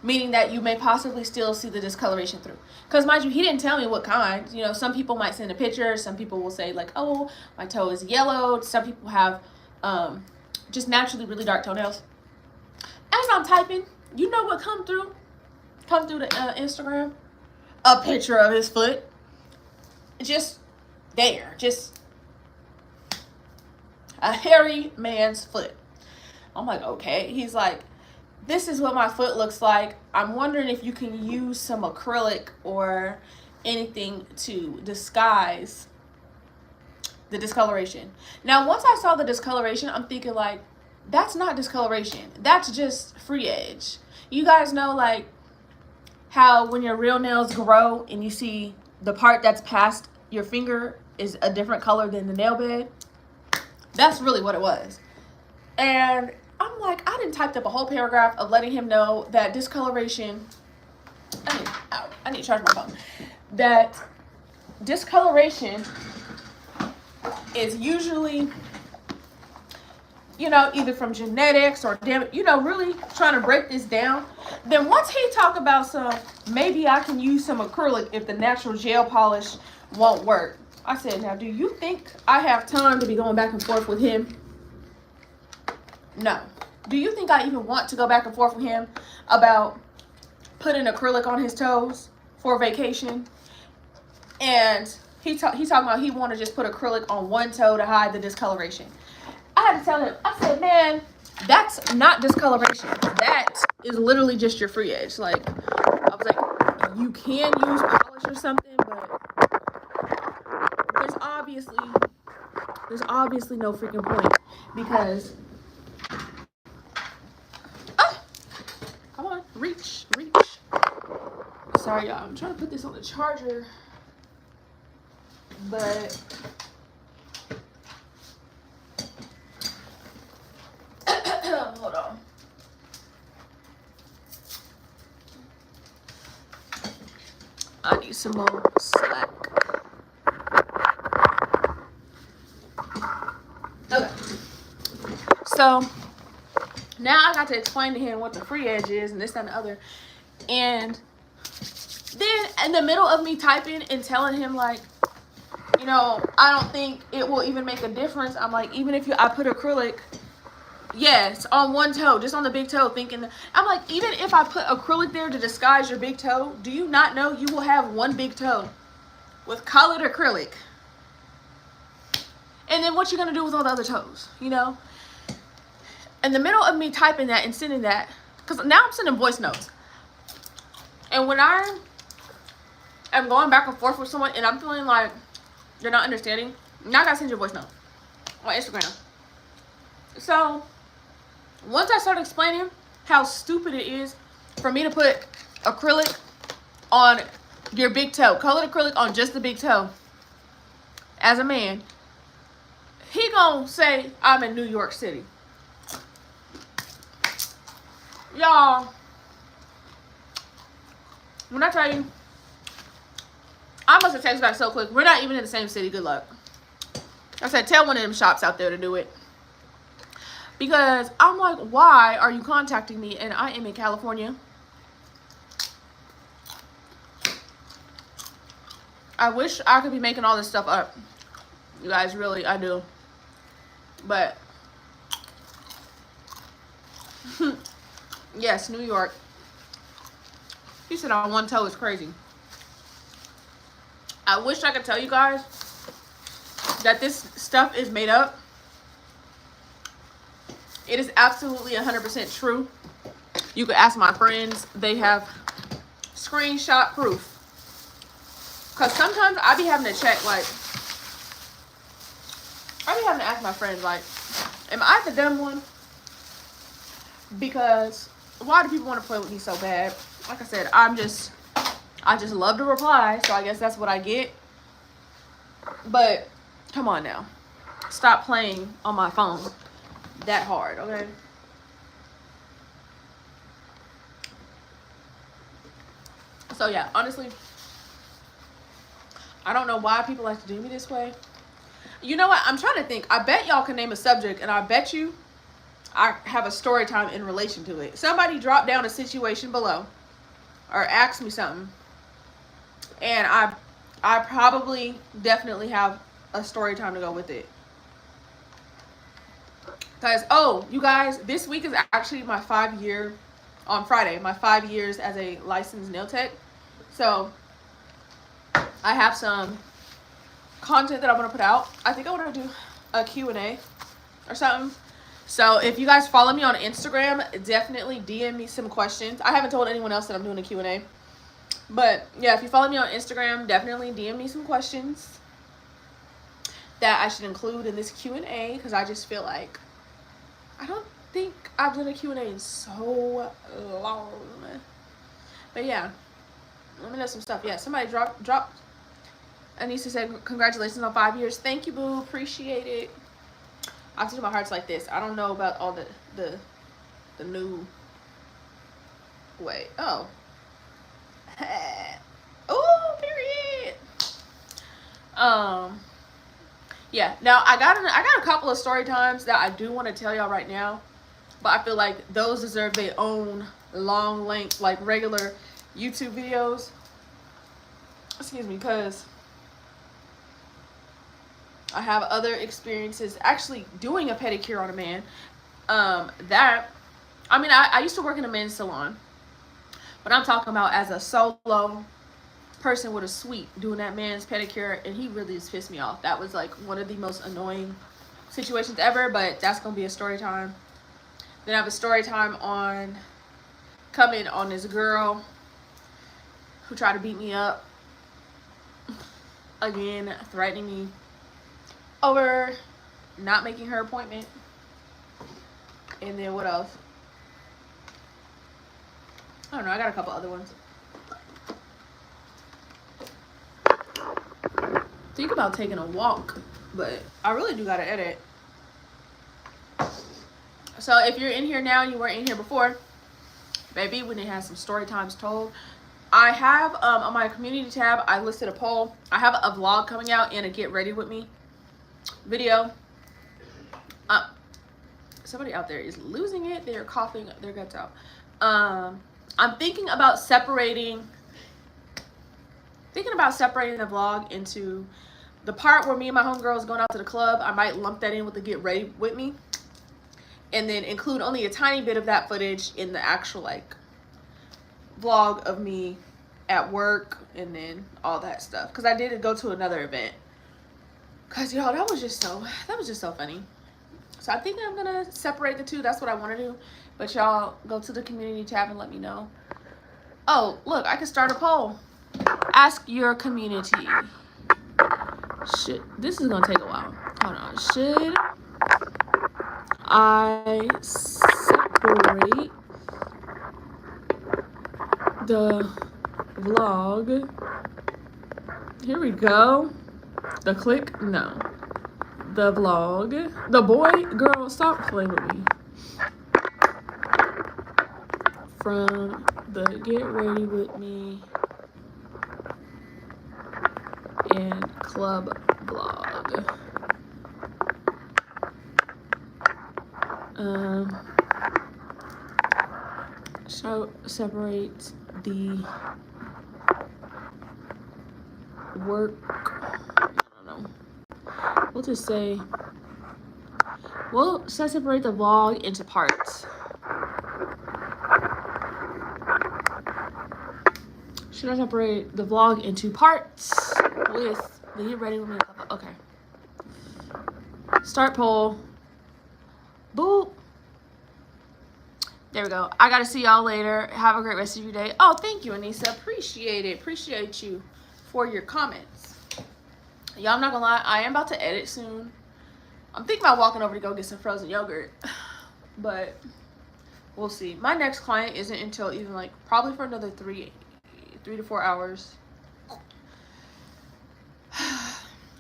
[SPEAKER 1] meaning that you may possibly still see the discoloration through. Because mind you, he didn't tell me what kind. You know, some people might send a picture. Some people will say like, oh, my toe is yellowed. Some people have just naturally really dark toenails. As I'm typing, you know what come through the Instagram? A picture of his foot. Just there. Just a hairy man's foot. I'm like, okay. He's like, this is what my foot looks like. I'm wondering if you can use some acrylic or anything to disguise the discoloration. Now, once I saw the discoloration, I'm thinking like, that's not discoloration. That's just free edge. You guys know like how when your real nails grow and you see the part that's past your finger is a different color than the nail bed? That's really what it was. And I'm like, I done typed up a whole paragraph of letting him know that discoloration I need to charge my phone. That discoloration is usually, you know, either from genetics or damage, you know, really trying to break this down. Then once he talk about some, maybe I can use some acrylic if the natural gel polish won't work. I said, now, do you think I have time to be going back and forth with him? No. Do you think I even want to go back and forth with him about putting acrylic on his toes for vacation? And he talking about he want to just put acrylic on one toe to hide the discoloration. I had to tell him, I said, man, that's not discoloration. That is literally just your free edge. Like, I was like, you can use polish or something, but there's obviously no freaking point, because come on, reach. Sorry, y'all, I'm trying to put this on the charger, but hold on. I need some more slack. Okay. So now I got to explain to him what the free edge is and this, that, and the other. And then in the middle of me typing and telling him, like, you know, I don't think it will even make a difference. I'm like, even if I put acrylic, yes, on one toe, just on the big toe, thinking, I'm like, even if I put acrylic there to disguise your big toe, do you not know you will have one big toe with colored acrylic? And then what you gonna do with all the other toes, you know? In the middle of me typing that and sending that, because now I'm sending voice notes. And when I am going back and forth with someone and I'm feeling like you're not understanding, now I gotta send you a voice note on Instagram. So once I started explaining how stupid it is for me to put acrylic on your big toe, colored acrylic on just the big toe, as a man, he gonna say I'm in New York City. Y'all, when I tell you, I must have texted back so quick. We're not even in the same city. Good luck. I said, tell one of them shops out there to do it. Because I'm like, why are you contacting me and I am in California? I wish I could be making all this stuff up. You guys, really, I do. But yes, New York. He said on one toe is crazy. I wish I could tell you guys that this stuff is made up. It is absolutely 100% true. You could ask my friends. They have screenshot proof. Because sometimes I be having to check, like, I be having to ask my friends, like, am I the dumb one? Because why do people want to play with me so bad? Like I said, I just love to reply, so I guess that's what I get. But come on now, stop playing on my phone that hard, okay? So yeah, honestly, I don't know why people like to do me this way. You know what? I'm trying to think. I bet y'all can name a subject, and I bet you I have a story time in relation to it. Somebody drop down a situation below or ask me something, and I probably definitely have a story time to go with it. Guys, oh, you guys, this week is actually my 5-year, on Friday, my 5 years as a licensed nail tech. So I have some content that I want to put out. I think I want to do a Q&A or something. So if you guys follow me on Instagram, definitely DM me some questions. I haven't told anyone else that I'm doing a Q&A. But yeah, if you follow me on Instagram, definitely DM me some questions that I should include in this Q&A, because I just feel like I don't think I've done a Q&A in so long. But yeah, let me know some stuff. Yeah, somebody dropped. Anissa said, congratulations on 5 years. Thank you, boo. Appreciate it. I have to do my hearts like this. I don't know about all the new... Wait. Oh. Oh, period. Yeah. Now I got a couple of story times that I do want to tell y'all right now, but I feel like those deserve their own long length, like regular YouTube videos. Excuse me, because I have other experiences actually doing a pedicure on a man. I used to work in a men's salon, but I'm talking about as a solo person with a suite doing that man's pedicure, and he really just pissed me off. That was like one of the most annoying situations ever, but that's gonna be a story time. Then I have a story time on coming on this girl who tried to beat me up again, threatening me over not making her appointment. And then what else? I don't know, I got a couple other ones. Think about taking a walk, but I really do gotta edit. So if you're in here now and you weren't in here before, baby, we didn't have some story times told. I have on my community tab, I listed a poll. I have a vlog coming out and a get ready with me video. Somebody out there is losing it. They're coughing their guts out. I'm thinking about separating the vlog into the part where me and my homegirls going out to the club. I might lump that in with the get ready with me, and then include only a tiny bit of that footage in the actual like vlog of me at work and then all that stuff, because I did go to another event. Cause y'all, that was just so funny. So I think I'm gonna separate the two. That's what I want to do. But y'all go to the community tab and let me know. Oh, look, I can start a poll. Ask your community. This is gonna take a while. Hold on. Should I separate the vlog? Here we go. The click? No. The vlog. The boy, girl, stop playing with me. From the get ready with me and club vlog. So separate the work. I don't know. We'll just say we'll separate the vlog into parts. Should I separate the vlog into parts with the get ready with me? Okay. Start poll. Boop. There we go. I gotta see y'all later. Have a great rest of your day. Oh, thank you, Anissa. Appreciate it. Appreciate you for your comments. Y'all, I'm not gonna lie. I am about to edit soon. I'm thinking about walking over to go get some frozen yogurt. But we'll see. My next client isn't until even like probably for another 3 to 4 hours.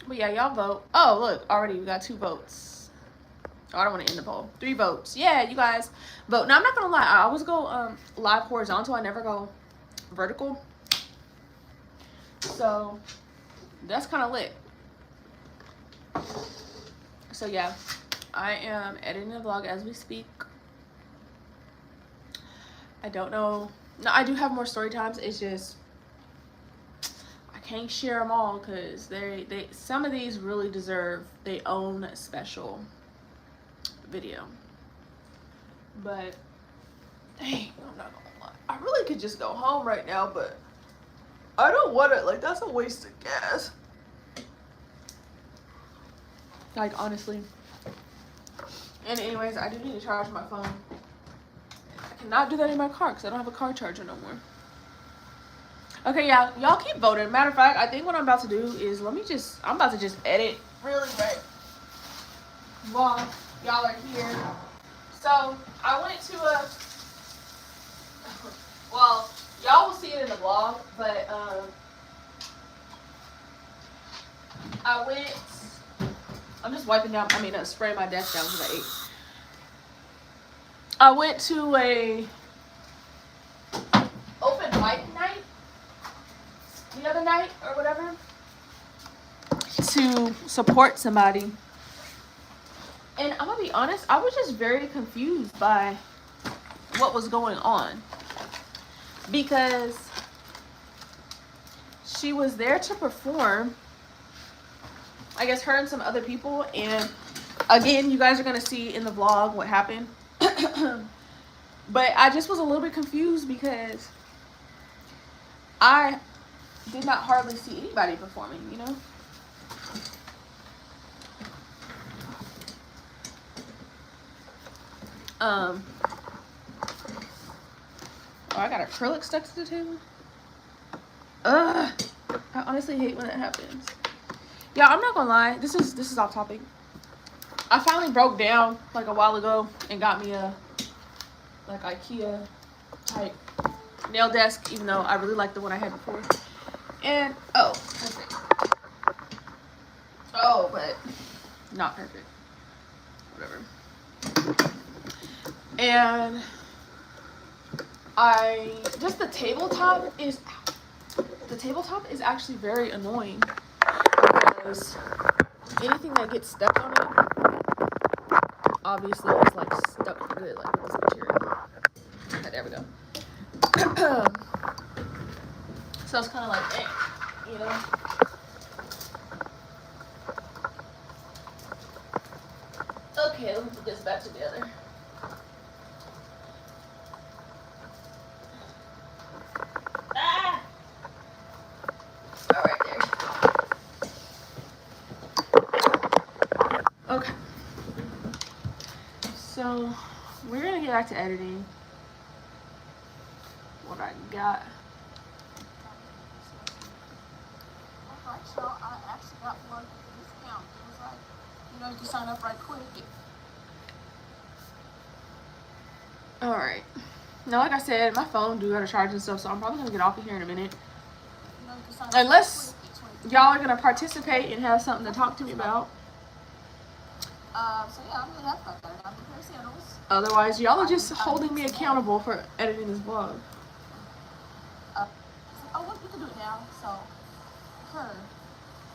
[SPEAKER 1] But yeah, y'all vote. Oh, look. Already we got 2 votes. Oh, I don't want to end the poll. 3 votes. Yeah, you guys vote. Now, I'm not going to lie. I always go live horizontal. I never go vertical. So, that's kind of lit. So, yeah. I am editing the vlog as we speak. I don't know. No, I do have more story times. It's just I can't share them all because they some of these really deserve their own special video. But dang, I'm not gonna lie. I really could just go home right now, but I don't want it. Like, that's a waste of gas. Like, honestly. And anyways, I do need to charge my phone. I cannot do that in my car because I don't have a car charger no more. Okay, y'all keep voting. Matter of fact, I think what I'm about to do is I'm about to just edit really quick while y'all are here. So I went to well, y'all will see it in the vlog, but I'm just wiping down, spraying my desk down because I ate. I went to a open mic night other night or whatever to support somebody. And I'm gonna be honest, I was just very confused by what was going on, because she was there to perform, I guess her and some other people, and again, you guys are gonna see in the vlog what happened. But I just was a little bit confused because I did not hardly see anybody performing, you know? Oh, I got acrylic stuck to the table. Ugh, I honestly hate when that happens. Yeah, I'm not gonna lie. This is off topic. I finally broke down like a while ago and got me a like IKEA type nail desk, even though I really liked the one I had before. And oh, perfect. Oh, but not perfect. Whatever. And the tabletop is actually very annoying because anything that gets stuck on it obviously is like stuck for good, like this material. Okay, there we go. So it's kind of like, you know. Okay, let me put this back together. Ah! All right, there. Okay. So we're gonna get back to editing. What I got. Alright, so I actually got one discount. It was like, you know, you can sign up right quick. Alright. Now, like I said, my phone do gotta charge and stuff, so I'm probably gonna get off of here in a minute. You know, unless y'all are gonna participate and have something to talk to me about. So yeah, I'm really happy about that. I'm prepared sandals. Otherwise, y'all are just holding me accountable for editing this vlog. Oh, look, we can do it now. So, her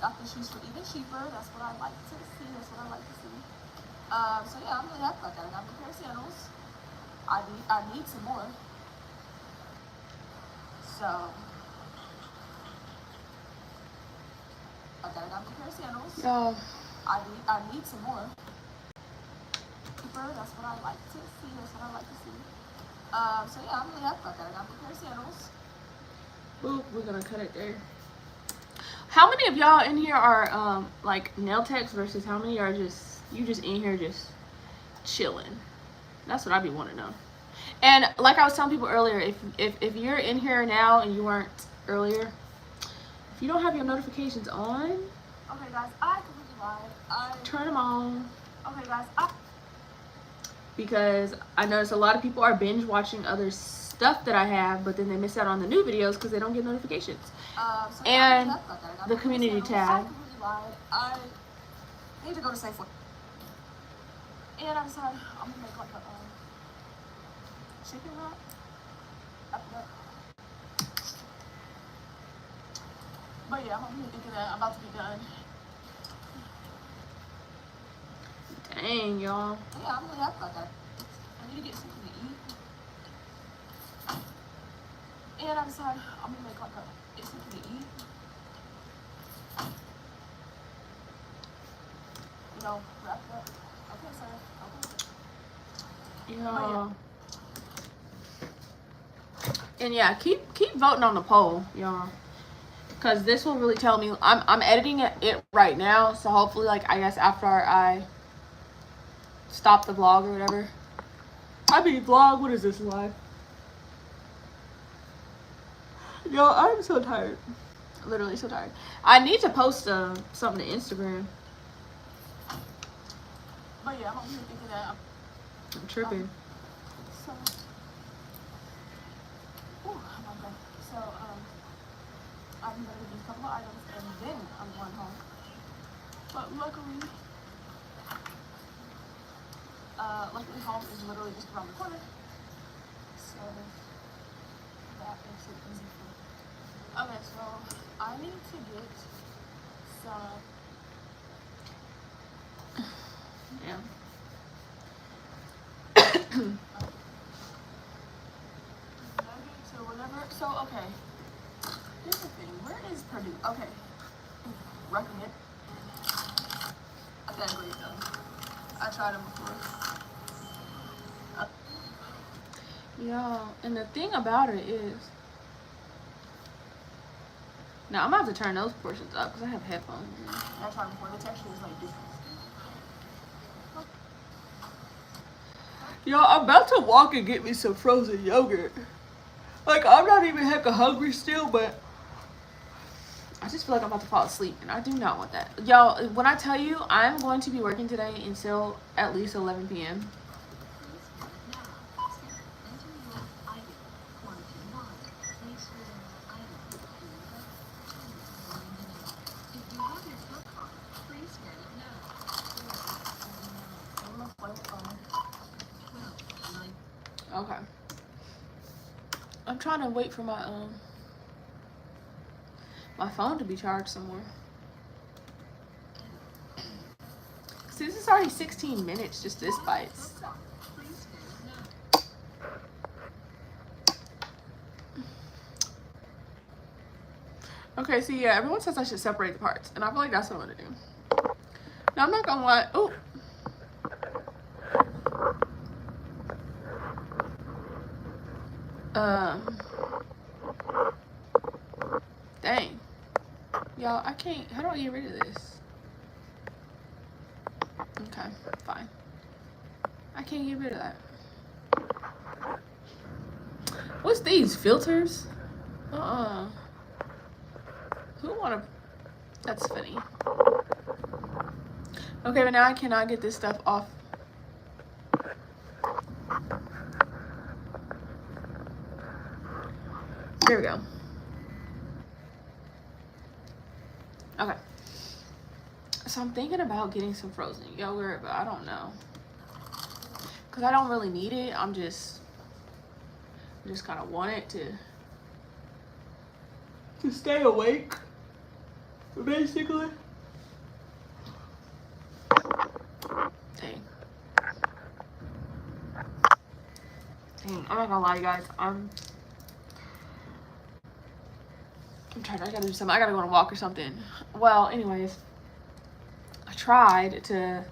[SPEAKER 1] got the shoes for even cheaper. That's what I like to see. So yeah, I'm really happy about that. I got a pair of sandals. I need some more. So I got a pair of sandals. Oh. I need some more. That's what I like to see. So yeah, I'm really happy about that. I got a pair of sandals. Boop, we're gonna cut it there. How many of y'all in here are like nail techs versus how many are just in here just chilling? That's what I be wanting to know. And like I was telling people earlier, if you're in here now and you weren't earlier, if you don't have your notifications on, okay guys, I completely lied. Turn them on. Okay guys, because I notice a lot of people are binge watching other stuff that I have, but then they miss out on the new videos because they don't get notifications. So and the community tab. I need to go to Safeway. And I decided I'm gonna make like a chicken wrap. But yeah, I'm really thinking that I'm about to be done. Dang, y'all. Yeah, I'm really happy about that. I need to get something to eat. And I decided I'm gonna make like get something to eat. You know, wrap it up. Okay, sir. Okay. Yeah. And yeah, keep voting on the poll, y'all. Cause this will really tell me. I'm editing it right now, so hopefully, like I guess after I stop the vlog or whatever. I mean vlog. What is this, live? Yo, I'm so tired. Literally so tired. I need to post something to Instagram. But yeah, I'm really thinking that I'm tripping. So, okay. So I'm gonna do a couple of items and then I'm going home. But luckily home is literally just around the corner. So that makes it easy for me. Okay, so I need to get some.
[SPEAKER 2] Yeah.
[SPEAKER 1] So whenever, so okay. Here's the thing. Where is Purdue? Okay. Recommend. I can't agree with them. I tried them before.
[SPEAKER 2] Yeah, and the thing about it is, now I'm about to turn those portions up because I have headphones in.
[SPEAKER 1] I tried them before. The texture is like different.
[SPEAKER 2] Yo, I'm about to walk and get me some frozen yogurt. Like, I'm not even hecka hungry still, but I just feel like I'm about to fall asleep, and I do not want that. Y'all, when I tell you, I'm going to be working today until at least 11 p.m. Okay. I'm trying to wait for my phone to be charged somewhere. See, this is already 16 minutes, just this bites. Okay, so yeah, everyone says I should separate the parts, and I feel like that's what I'm gonna do. Now, I'm not gonna lie. Ooh. Dang. Y'all, I can't. How do I get rid of this? Okay, fine. I can't get rid of that. What's these? Filters? Who wanna... That's funny. Okay, but now I cannot get this stuff off. There we go. Okay. So I'm thinking about getting some frozen yogurt, but I don't know. Because I don't really need it. I just kind of want it to stay awake, basically. Dang. I'm not gonna lie, you guys. I'm trying. I gotta do something. I gotta go on a walk or something. Well, anyways, I tried to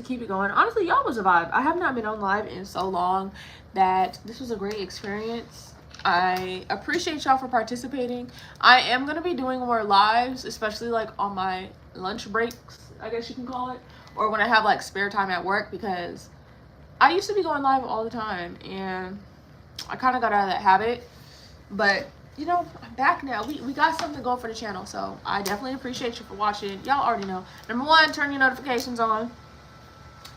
[SPEAKER 2] keep it going. Honestly, y'all was a vibe. I have not been on live in so long that this was a great experience. I appreciate y'all for participating. I am gonna be doing more lives, especially like on my lunch breaks, I guess you can call it, or when I have like spare time at work, because I used to be going live all the time and I kind of got out of that habit. But you know, I'm back now. We got something going for the channel, so I definitely appreciate you for watching. Y'all already know. Number 1, turn your notifications on.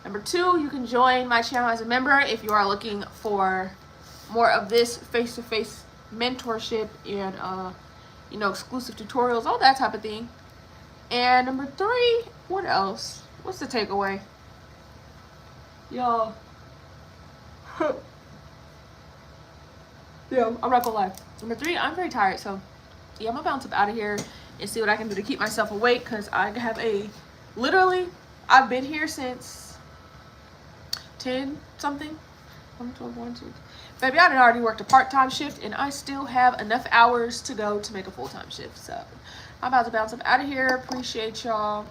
[SPEAKER 2] Number 2, you can join my channel as a member if you are looking for more of this face-to-face mentorship and you know, exclusive tutorials, all that type of thing. And number 3, what else? What's the takeaway? Y'all. Yeah, I'm not gonna lie. Number 3, I'm very tired, so yeah, I'm gonna bounce up out of here and see what I can do to keep myself awake, because I have literally, I've been here since 10 something. 1, 12, 1, 2. Baby, I had already worked a part-time shift and I still have enough hours to go to make a full-time shift. So I'm about to bounce up out of here. Appreciate y'all.